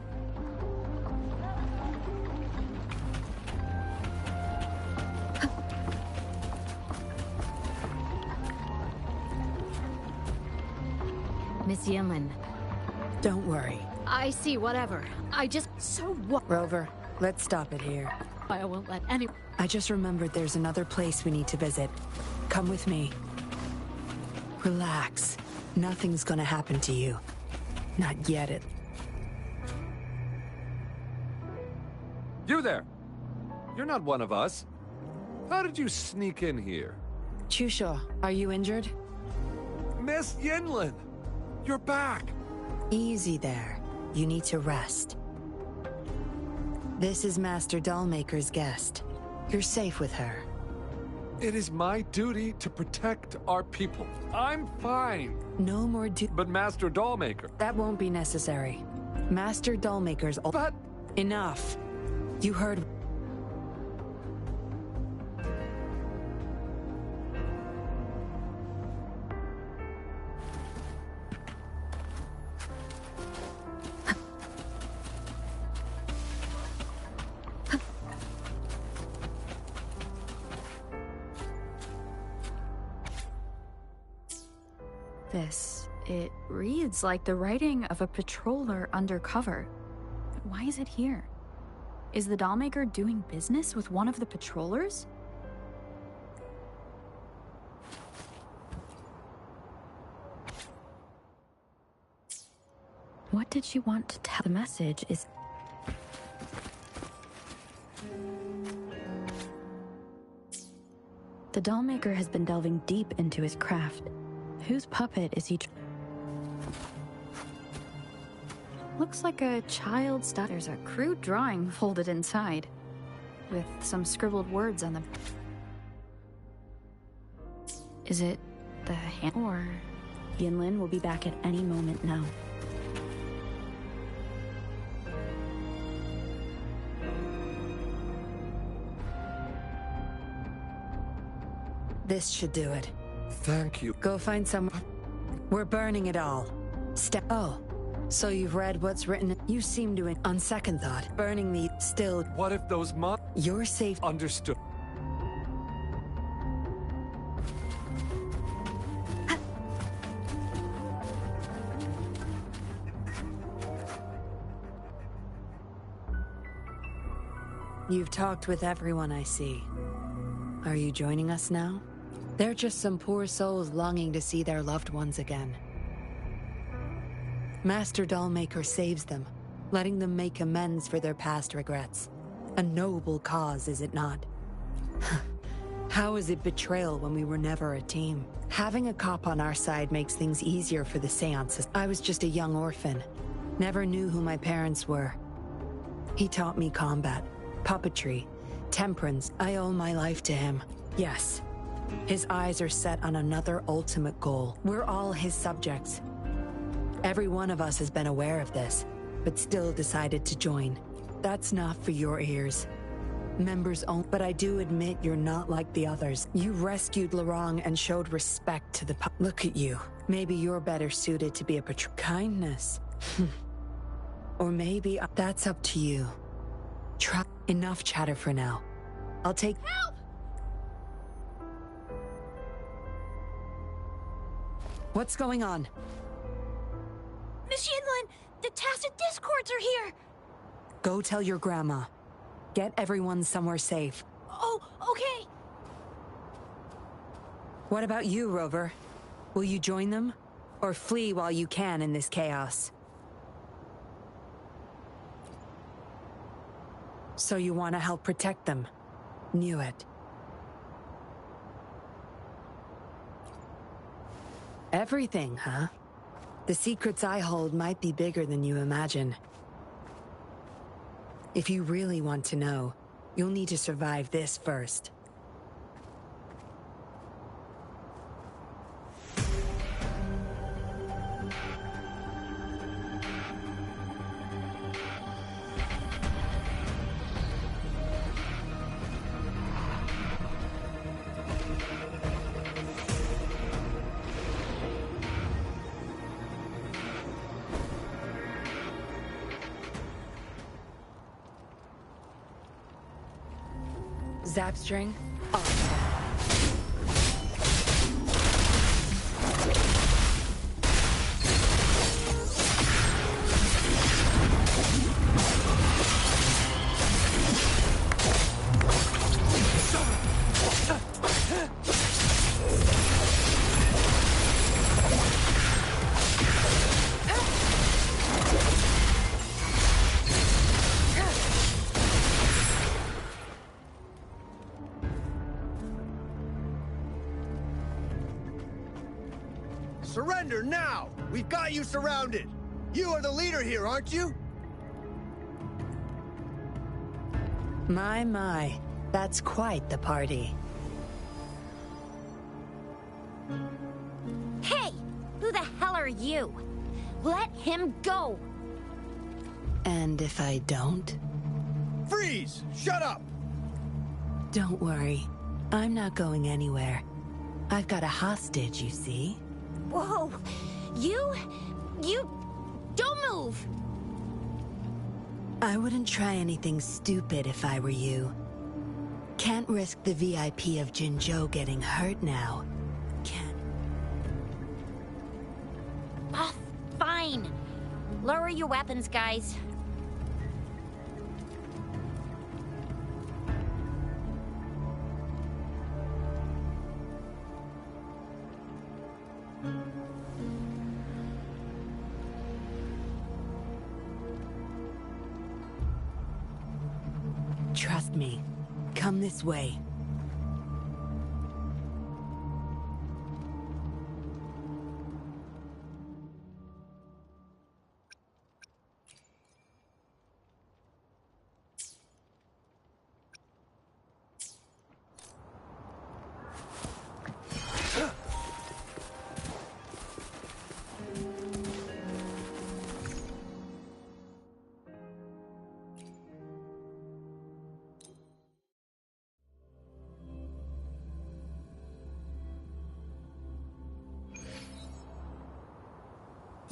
Miss Yinlin. Don't worry. I see, whatever. I just... So what? Rover, let's stop it here. I won't let any... I just remembered there's another place we need to visit. Come with me. Relax. Nothing's gonna happen to you. Not yet, You there! You're not one of us. How did you sneak in here? Chusho, are you injured? Miss Yinlin! You're back! Easy there. You need to rest. This is Master Dollmaker's guest. You're safe with her. It is my duty to protect our people. I'm fine. No more But Master Dollmaker... That won't be necessary. Master Dollmaker's... But... Enough. You heard... It reads like the writing of a patroller undercover. Why is it here? Is the Dollmaker doing business with one of the patrollers? What did she want to tell? The message is... The dollmaker has been delving deep into his craft. Whose puppet is he? Looks like a child's stuff. There's a crude drawing folded inside, with some scribbled words on them. Is it the hand? Or Yinlin will be back at any moment now. This should do it. Thank you. Go find someone. We're burning it all. Oh, so you've read what's written? You seem to, on second thought, burning the still. What if those You're safe. Understood. You've talked with everyone I see. Are you joining us now? They're just some poor souls longing to see their loved ones again. Master Dollmaker saves them, letting them make amends for their past regrets. A noble cause, is it not? How is it betrayal when we were never a team? Having a cop on our side makes things easier for the seances. I was just a young orphan. Never knew who my parents were. He taught me combat, puppetry, temperance. I owe my life to him. Yes. His eyes are set on another ultimate goal. We're all his subjects. Every one of us has been aware of this, but still decided to join. That's not for your ears. Members only. But I do admit you're not like the others. You rescued Lorong and showed respect to the Look at you. Maybe you're better suited to be a kindness. Or maybe that's up to you. Enough chatter for now. I'll take— Help! What's going on? Miss Yinlin, the Tacit Discords are here! Go tell your grandma. Get everyone somewhere safe. Oh, okay. What about you, Rover? Will you join them? Or flee while you can in this chaos? So you want to help protect them? Knew it. Everything, huh? The secrets I hold might be bigger than you imagine. If you really want to know, you'll need to survive this first. Zapstring off. Surrender now! We've got you surrounded! You are the leader here, aren't you? My. That's quite the party. Hey! Who the hell are you? Let him go! And if I don't? Freeze! Shut up! Don't worry. I'm not going anywhere. I've got a hostage, you see? Whoa! You don't move! I wouldn't try anything stupid if I were you. Can't risk the VIP of Jinzhou getting hurt now. Can't. Ah, fine. Lower your weapons, guys. Trust me. Come this way.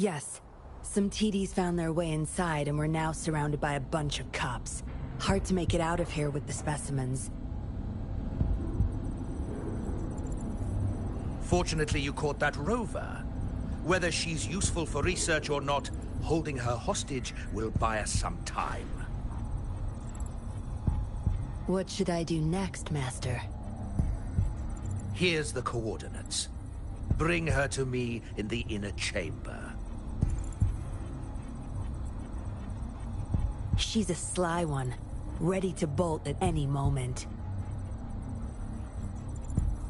Yes. Some TDs found their way inside and we're now surrounded by a bunch of cops. Hard to make it out of here with the specimens. Fortunately, you caught that rover. Whether she's useful for research or not, holding her hostage will buy us some time. What should I do next, Master? Here's the coordinates. Bring her to me in the inner chamber. She's a sly one, ready to bolt at any moment.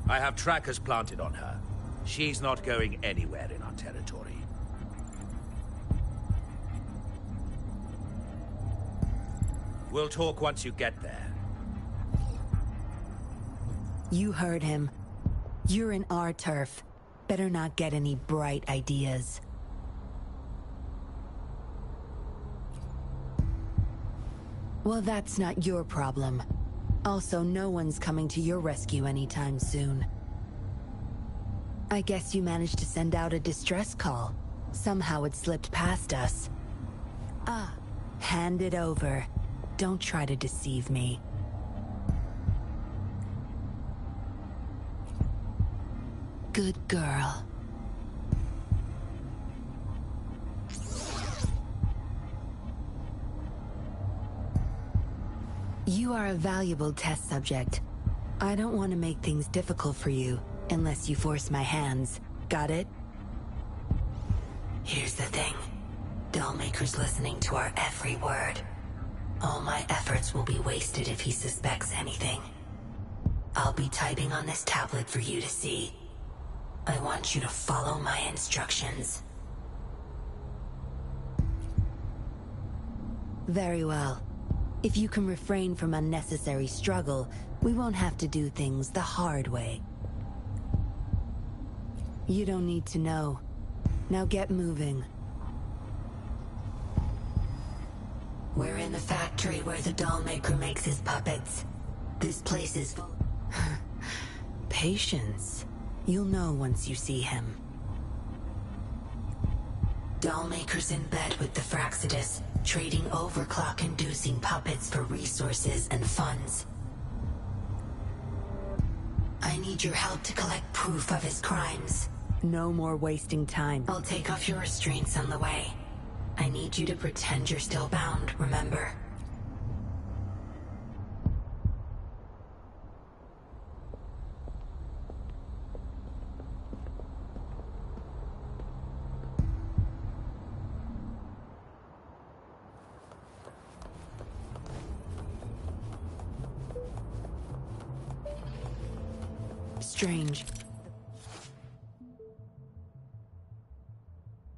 I have trackers planted on her. She's not going anywhere in our territory. We'll talk once you get there. You heard him. You're in our turf. Better not get any bright ideas. Well, that's not your problem. Also, no one's coming to your rescue anytime soon. I guess you managed to send out a distress call. Somehow it slipped past us. Ah, hand it over. Don't try to deceive me. Good girl. You are a valuable test subject. I don't want to make things difficult for you, unless you force my hands. Got it? Here's the thing. Dollmaker's listening to our every word. All my efforts will be wasted if he suspects anything. I'll be typing on this tablet for you to see. I want you to follow my instructions. Very well. If you can refrain from unnecessary struggle, we won't have to do things the hard way. You don't need to know. Now get moving. We're in the factory where the Dollmaker makes his puppets. This place is full. Patience. You'll know once you see him. Dollmaker's in bed with the Fraxidus, trading overclock-inducing puppets for resources and funds. I need your help to collect proof of his crimes. No more wasting time. I'll take off your restraints on the way. I need you to pretend you're still bound, remember? Strange.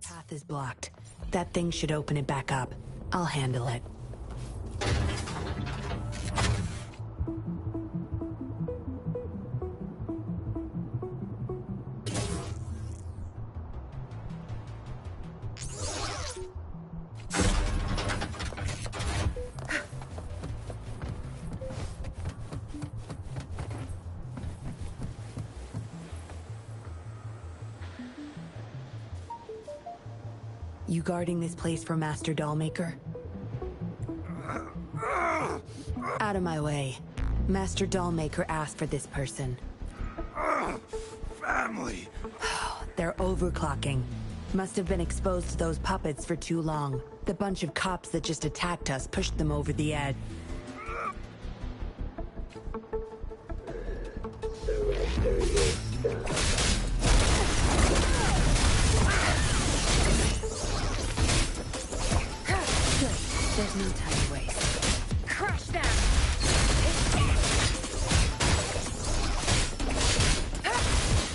Path is blocked. That thing should open it back up. I'll handle it. You guarding this place for Master Dollmaker? Out of my way. Master Dollmaker asked for this person. Family. They're overclocking. Must have been exposed to those puppets for too long. The bunch of cops that just attacked us pushed them over the edge. There's no time to waste. Crush them!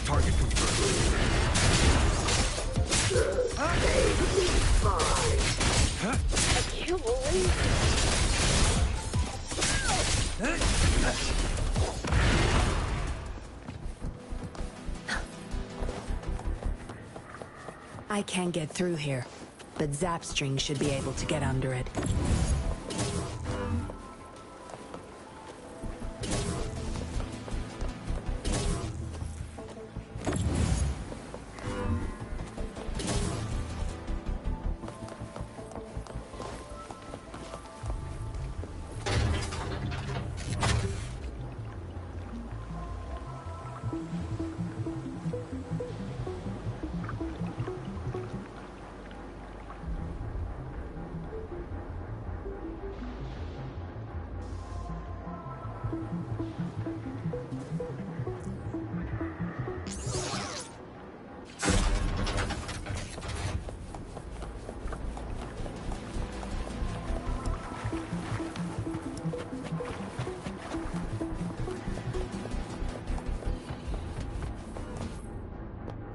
Target confirmed. I can't believe I can't get through here, but Zapstring should be able to get under it.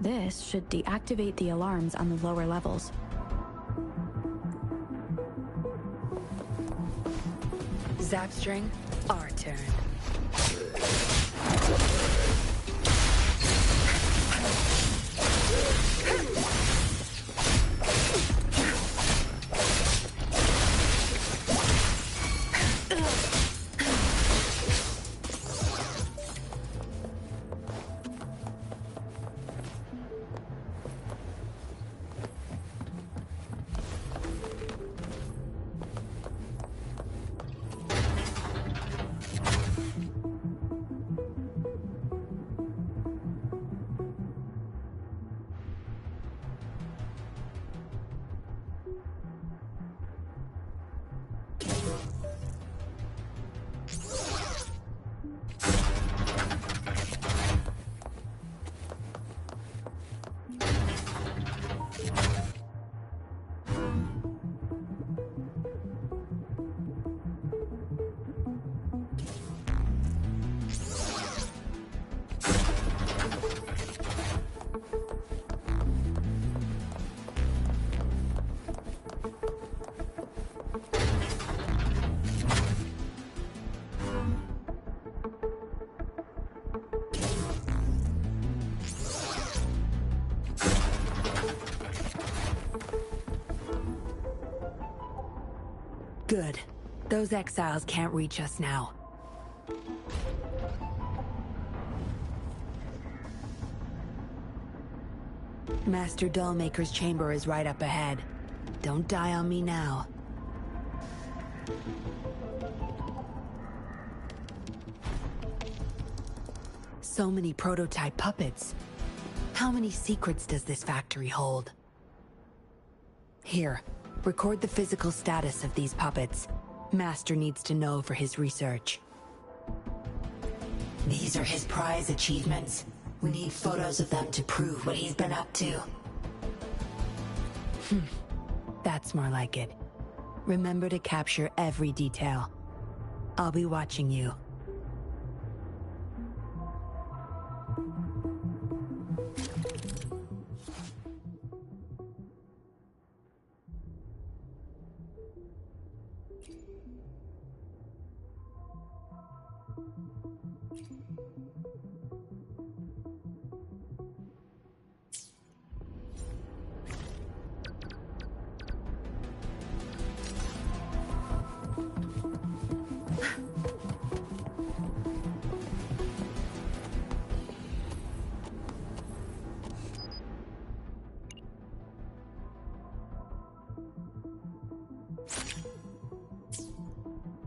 This should deactivate the alarms on the lower levels. Zapstring, our turn. Good. Those exiles can't reach us now. Master Dollmaker's chamber is right up ahead. Don't die on me now. So many prototype puppets. How many secrets does this factory hold? Here, record the physical status of these puppets. Master needs to know for his research. These are his prize achievements. We need photos of them to prove what he's been up to. That's more like it. Remember to capture every detail. I'll be watching you.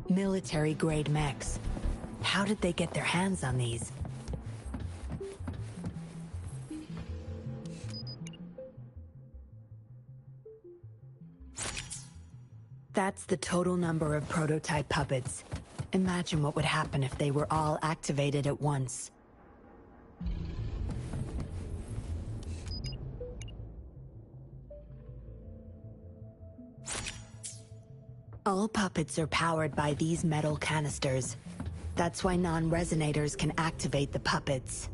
Military-grade mechs. How did they get their hands on these? That's the total number of prototype puppets. Imagine what would happen if they were all activated at once. All puppets are powered by these metal canisters. That's why non-resonators can activate the puppets.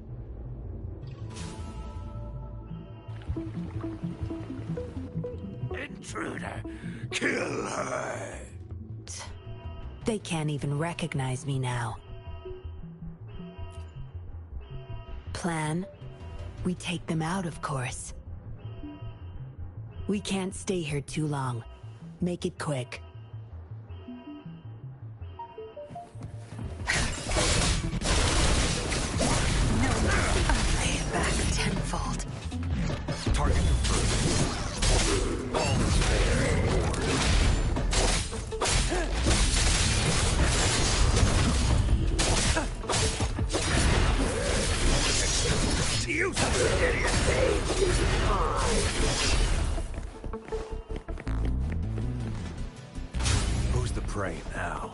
Intruder! Kill her! They can't even recognize me now. Plan? We take them out, of course. We can't stay here too long. Make it quick. Tenfold. Target confirmed. All is fair in war. Useless idiot! Who's the prey now?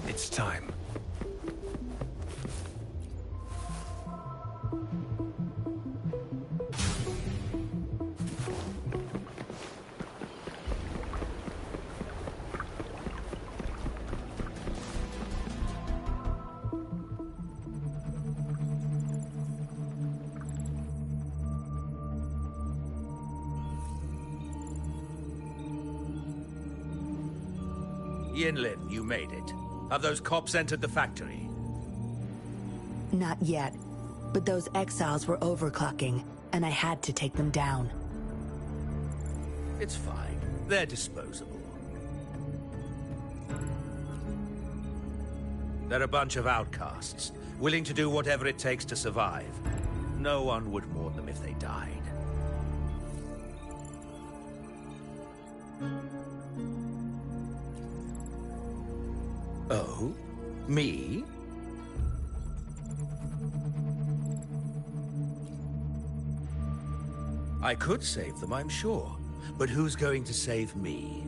It's time. Yinlin, you made it. Have those cops entered the factory? Not yet, but those exiles were overclocking, and I had to take them down. It's fine. They're disposable. They're a bunch of outcasts, willing to do whatever it takes to survive. No one would mourn them if they died. Oh? Me? I could save them, I'm sure. But who's going to save me?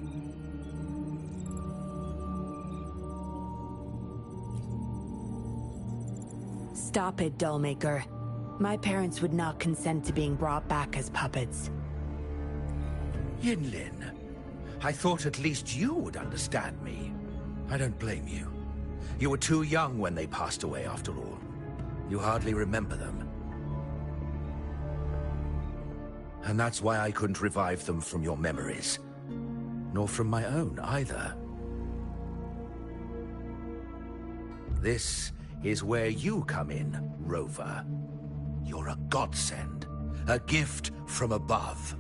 Stop it, Dollmaker. My parents would not consent to being brought back as puppets. Yinlin, I thought at least you would understand me. I don't blame you. You were too young when they passed away, after all. You hardly remember them. And that's why I couldn't revive them from your memories. Nor from my own, either. This is where you come in, Rover. You're a godsend. A gift from above.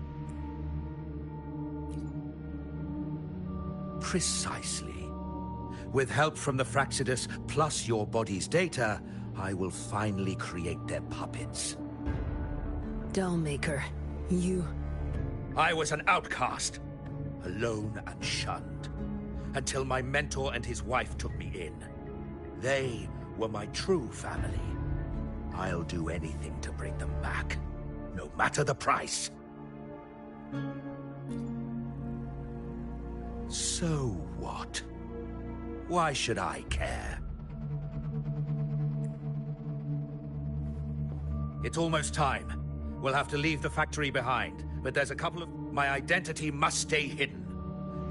Precisely. With help from the Fraxidus, plus your body's data, I will finally create their puppets. Dollmaker, you... I was an outcast, alone and shunned, until my mentor and his wife took me in. They were my true family. I'll do anything to bring them back, no matter the price. So what? Why should I care? It's almost time. We'll have to leave the factory behind, but there's a couple of... My identity must stay hidden.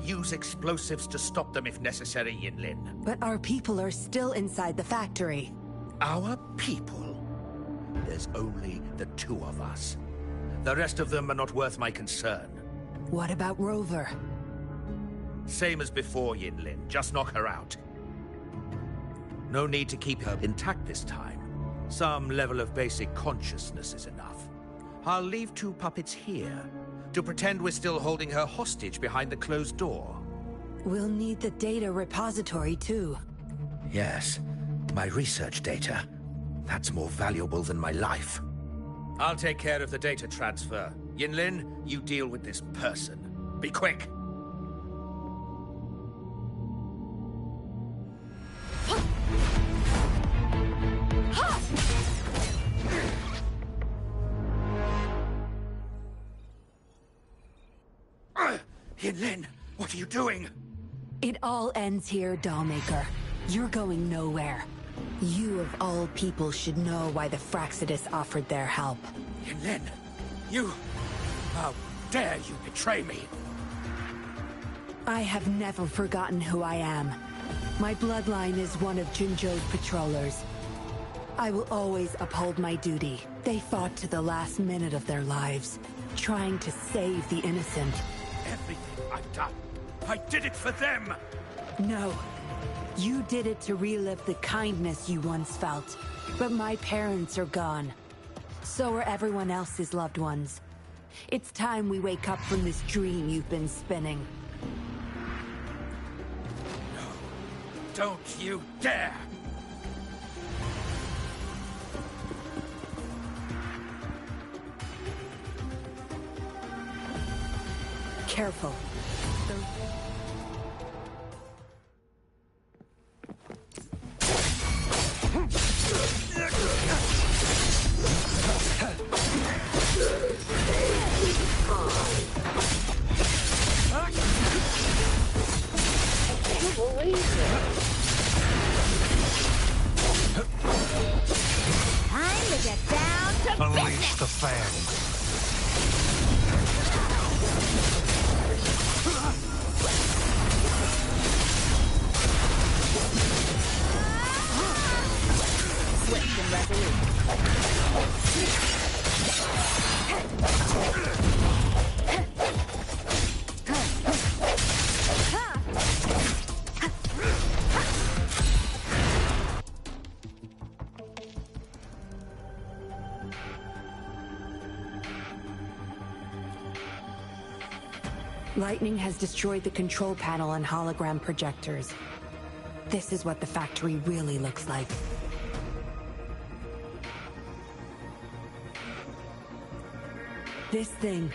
Use explosives to stop them if necessary, Yinlin. But our people are still inside the factory. Our people? There's only the two of us. The rest of them are not worth my concern. What about Rover? Same as before, Yinlin. Just knock her out. No need to keep her intact this time. Some level of basic consciousness is enough. I'll leave two puppets here to pretend we're still holding her hostage behind the closed door. We'll need the data repository, too. Yes, my research data. That's more valuable than my life. I'll take care of the data transfer. Yinlin, you deal with this person. Be quick! Yinlin, what are you doing? It all ends here, Dollmaker. You're going nowhere. You of all people should know why the Fraxidus offered their help. Yinlin, you... How dare you betray me? I have never forgotten who I am. My bloodline is one of Jinzhou's patrollers. I will always uphold my duty. They fought to the last minute of their lives, trying to save the innocent. Everything I've done, I did it for them! No. You did it to relive the kindness you once felt. But my parents are gone. So are everyone else's loved ones. It's time we wake up from this dream you've been spinning. No. Don't you dare! Careful. Time to get down to Unleash the fan. swift and resolute. Lightning has destroyed the control panel and hologram projectors. This is what the factory really looks like. This thing.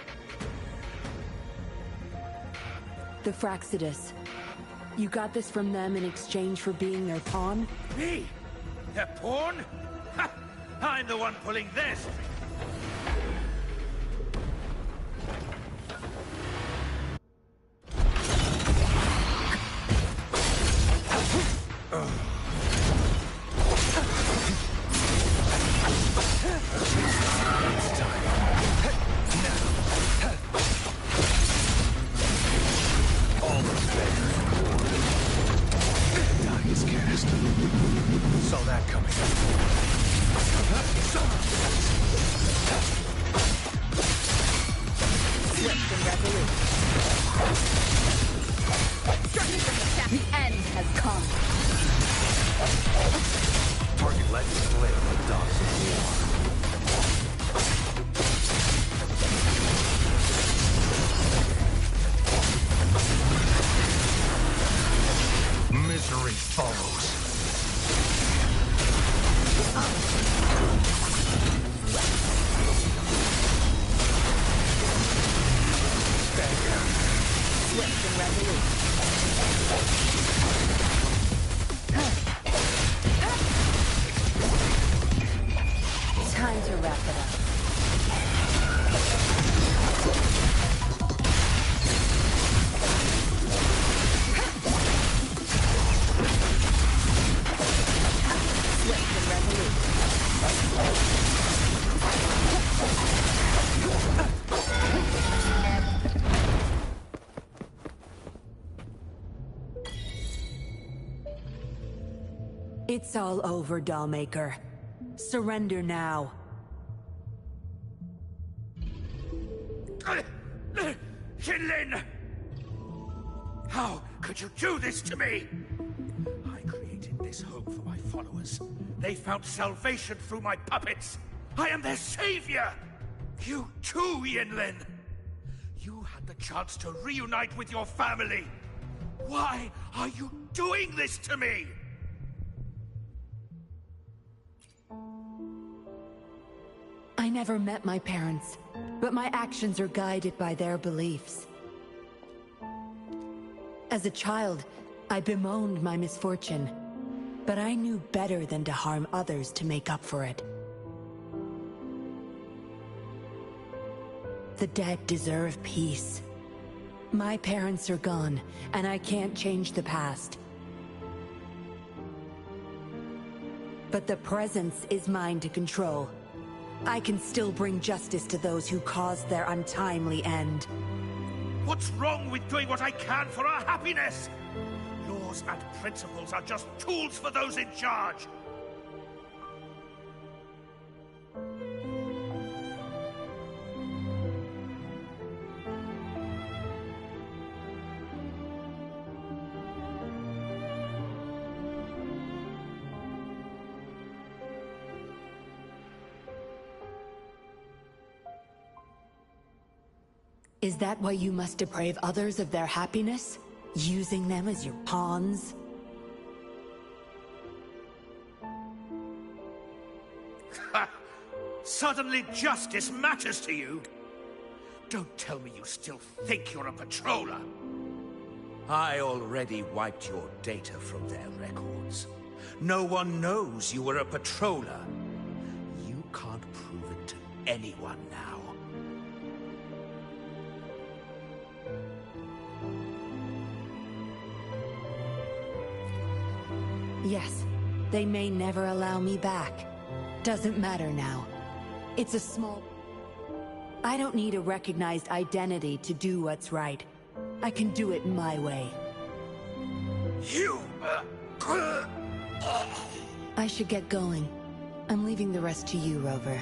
The Fraxidus. You got this from them in exchange for being their pawn? Me? Their pawn? Ha! I'm the one pulling this! Time to wrap it up. Swift and resolute. It's all over, Dollmaker. Surrender now. Jinlin! How could you do this to me? I created this home for my followers. They found salvation through my puppets. I am their savior! You too, Yinlin! You had the chance to reunite with your family. Why are you doing this to me? I never met my parents, but my actions are guided by their beliefs. As a child, I bemoaned my misfortune, but I knew better than to harm others to make up for it. The dead deserve peace. My parents are gone, and I can't change the past. But the present is mine to control. I can still bring justice to those who caused their untimely end. What's wrong with doing what I can for our happiness? Laws and principles are just tools for those in charge. Is that why you must deprave others of their happiness? Using them as your pawns? Suddenly justice matters to you? Don't tell me you still think you're a patroller. I already wiped your data from their records. No one knows you were a patroller. You can't prove it to anyone now. Yes, they may never allow me back. Doesn't matter now. It's a small... I don't need a recognized identity to do what's right. I can do it my way. You... I should get going. I'm leaving the rest to you, Rover.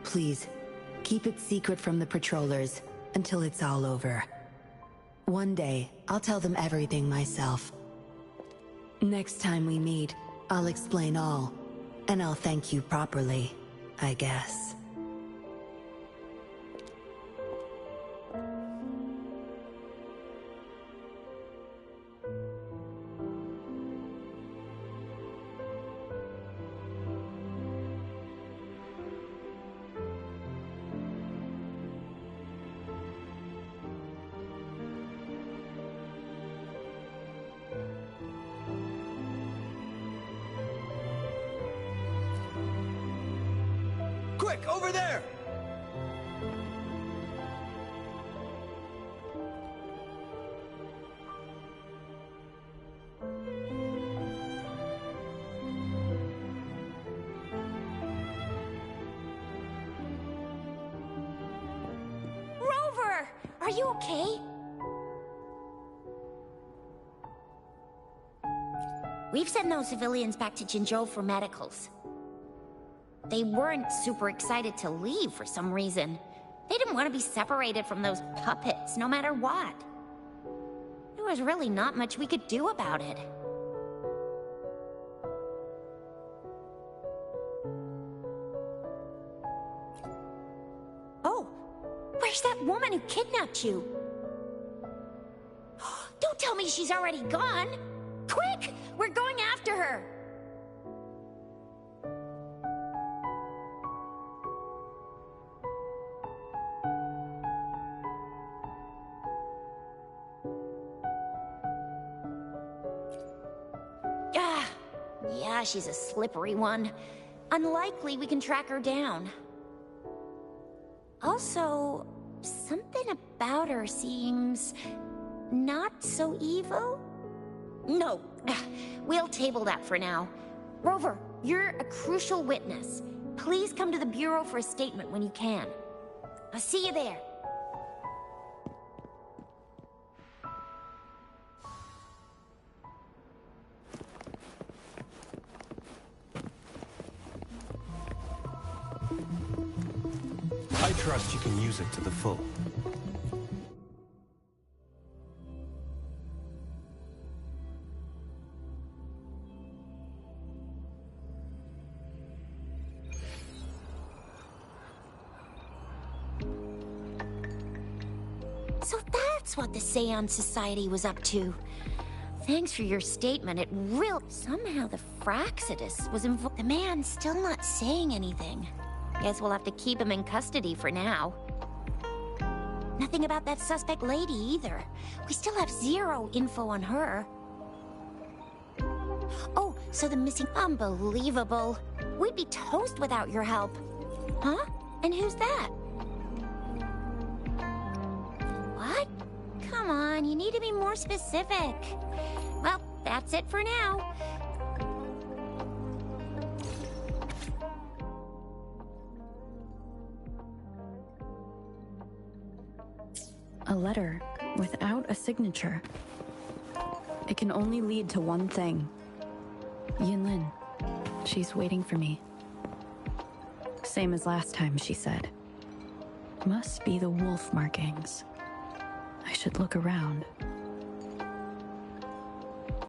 Please, keep it secret from the patrollers until it's all over. One day, I'll tell them everything myself. Next time we meet, I'll explain all, and I'll thank you properly, I guess. Quick, over there! Rover! Are you okay? We've sent those civilians back to Jinzhou for medicals. They weren't super excited to leave for some reason. They didn't want to be separated from those puppets, no matter what. There was really not much we could do about it. Oh, where's that woman who kidnapped you? Don't tell me she's already gone! Quick! We're going after her! Yeah, she's a slippery one. Unlikely we can track her down. Also, something about her seems... not so evil? No, we'll table that for now. Rover, you're a crucial witness. Please come to the Bureau for a statement when you can. I'll see you there. I trust you can use it to the full. So that's what the Seance Society was up to. Thanks for your statement. It real... Somehow the Fraxidus was involved. The man's still not saying anything. Guess we'll have to keep him in custody for now. Nothing about that suspect lady either. We still have zero info on her. Oh, so the missing... Unbelievable. We'd be toast without your help. Huh? And who's that? What? Come on, you need to be more specific. Well, that's it for now. A letter without a signature. It can only lead to one thing. Yinlin. She's waiting for me. Same as last time, she said. Must be the wolf markings. I should look around.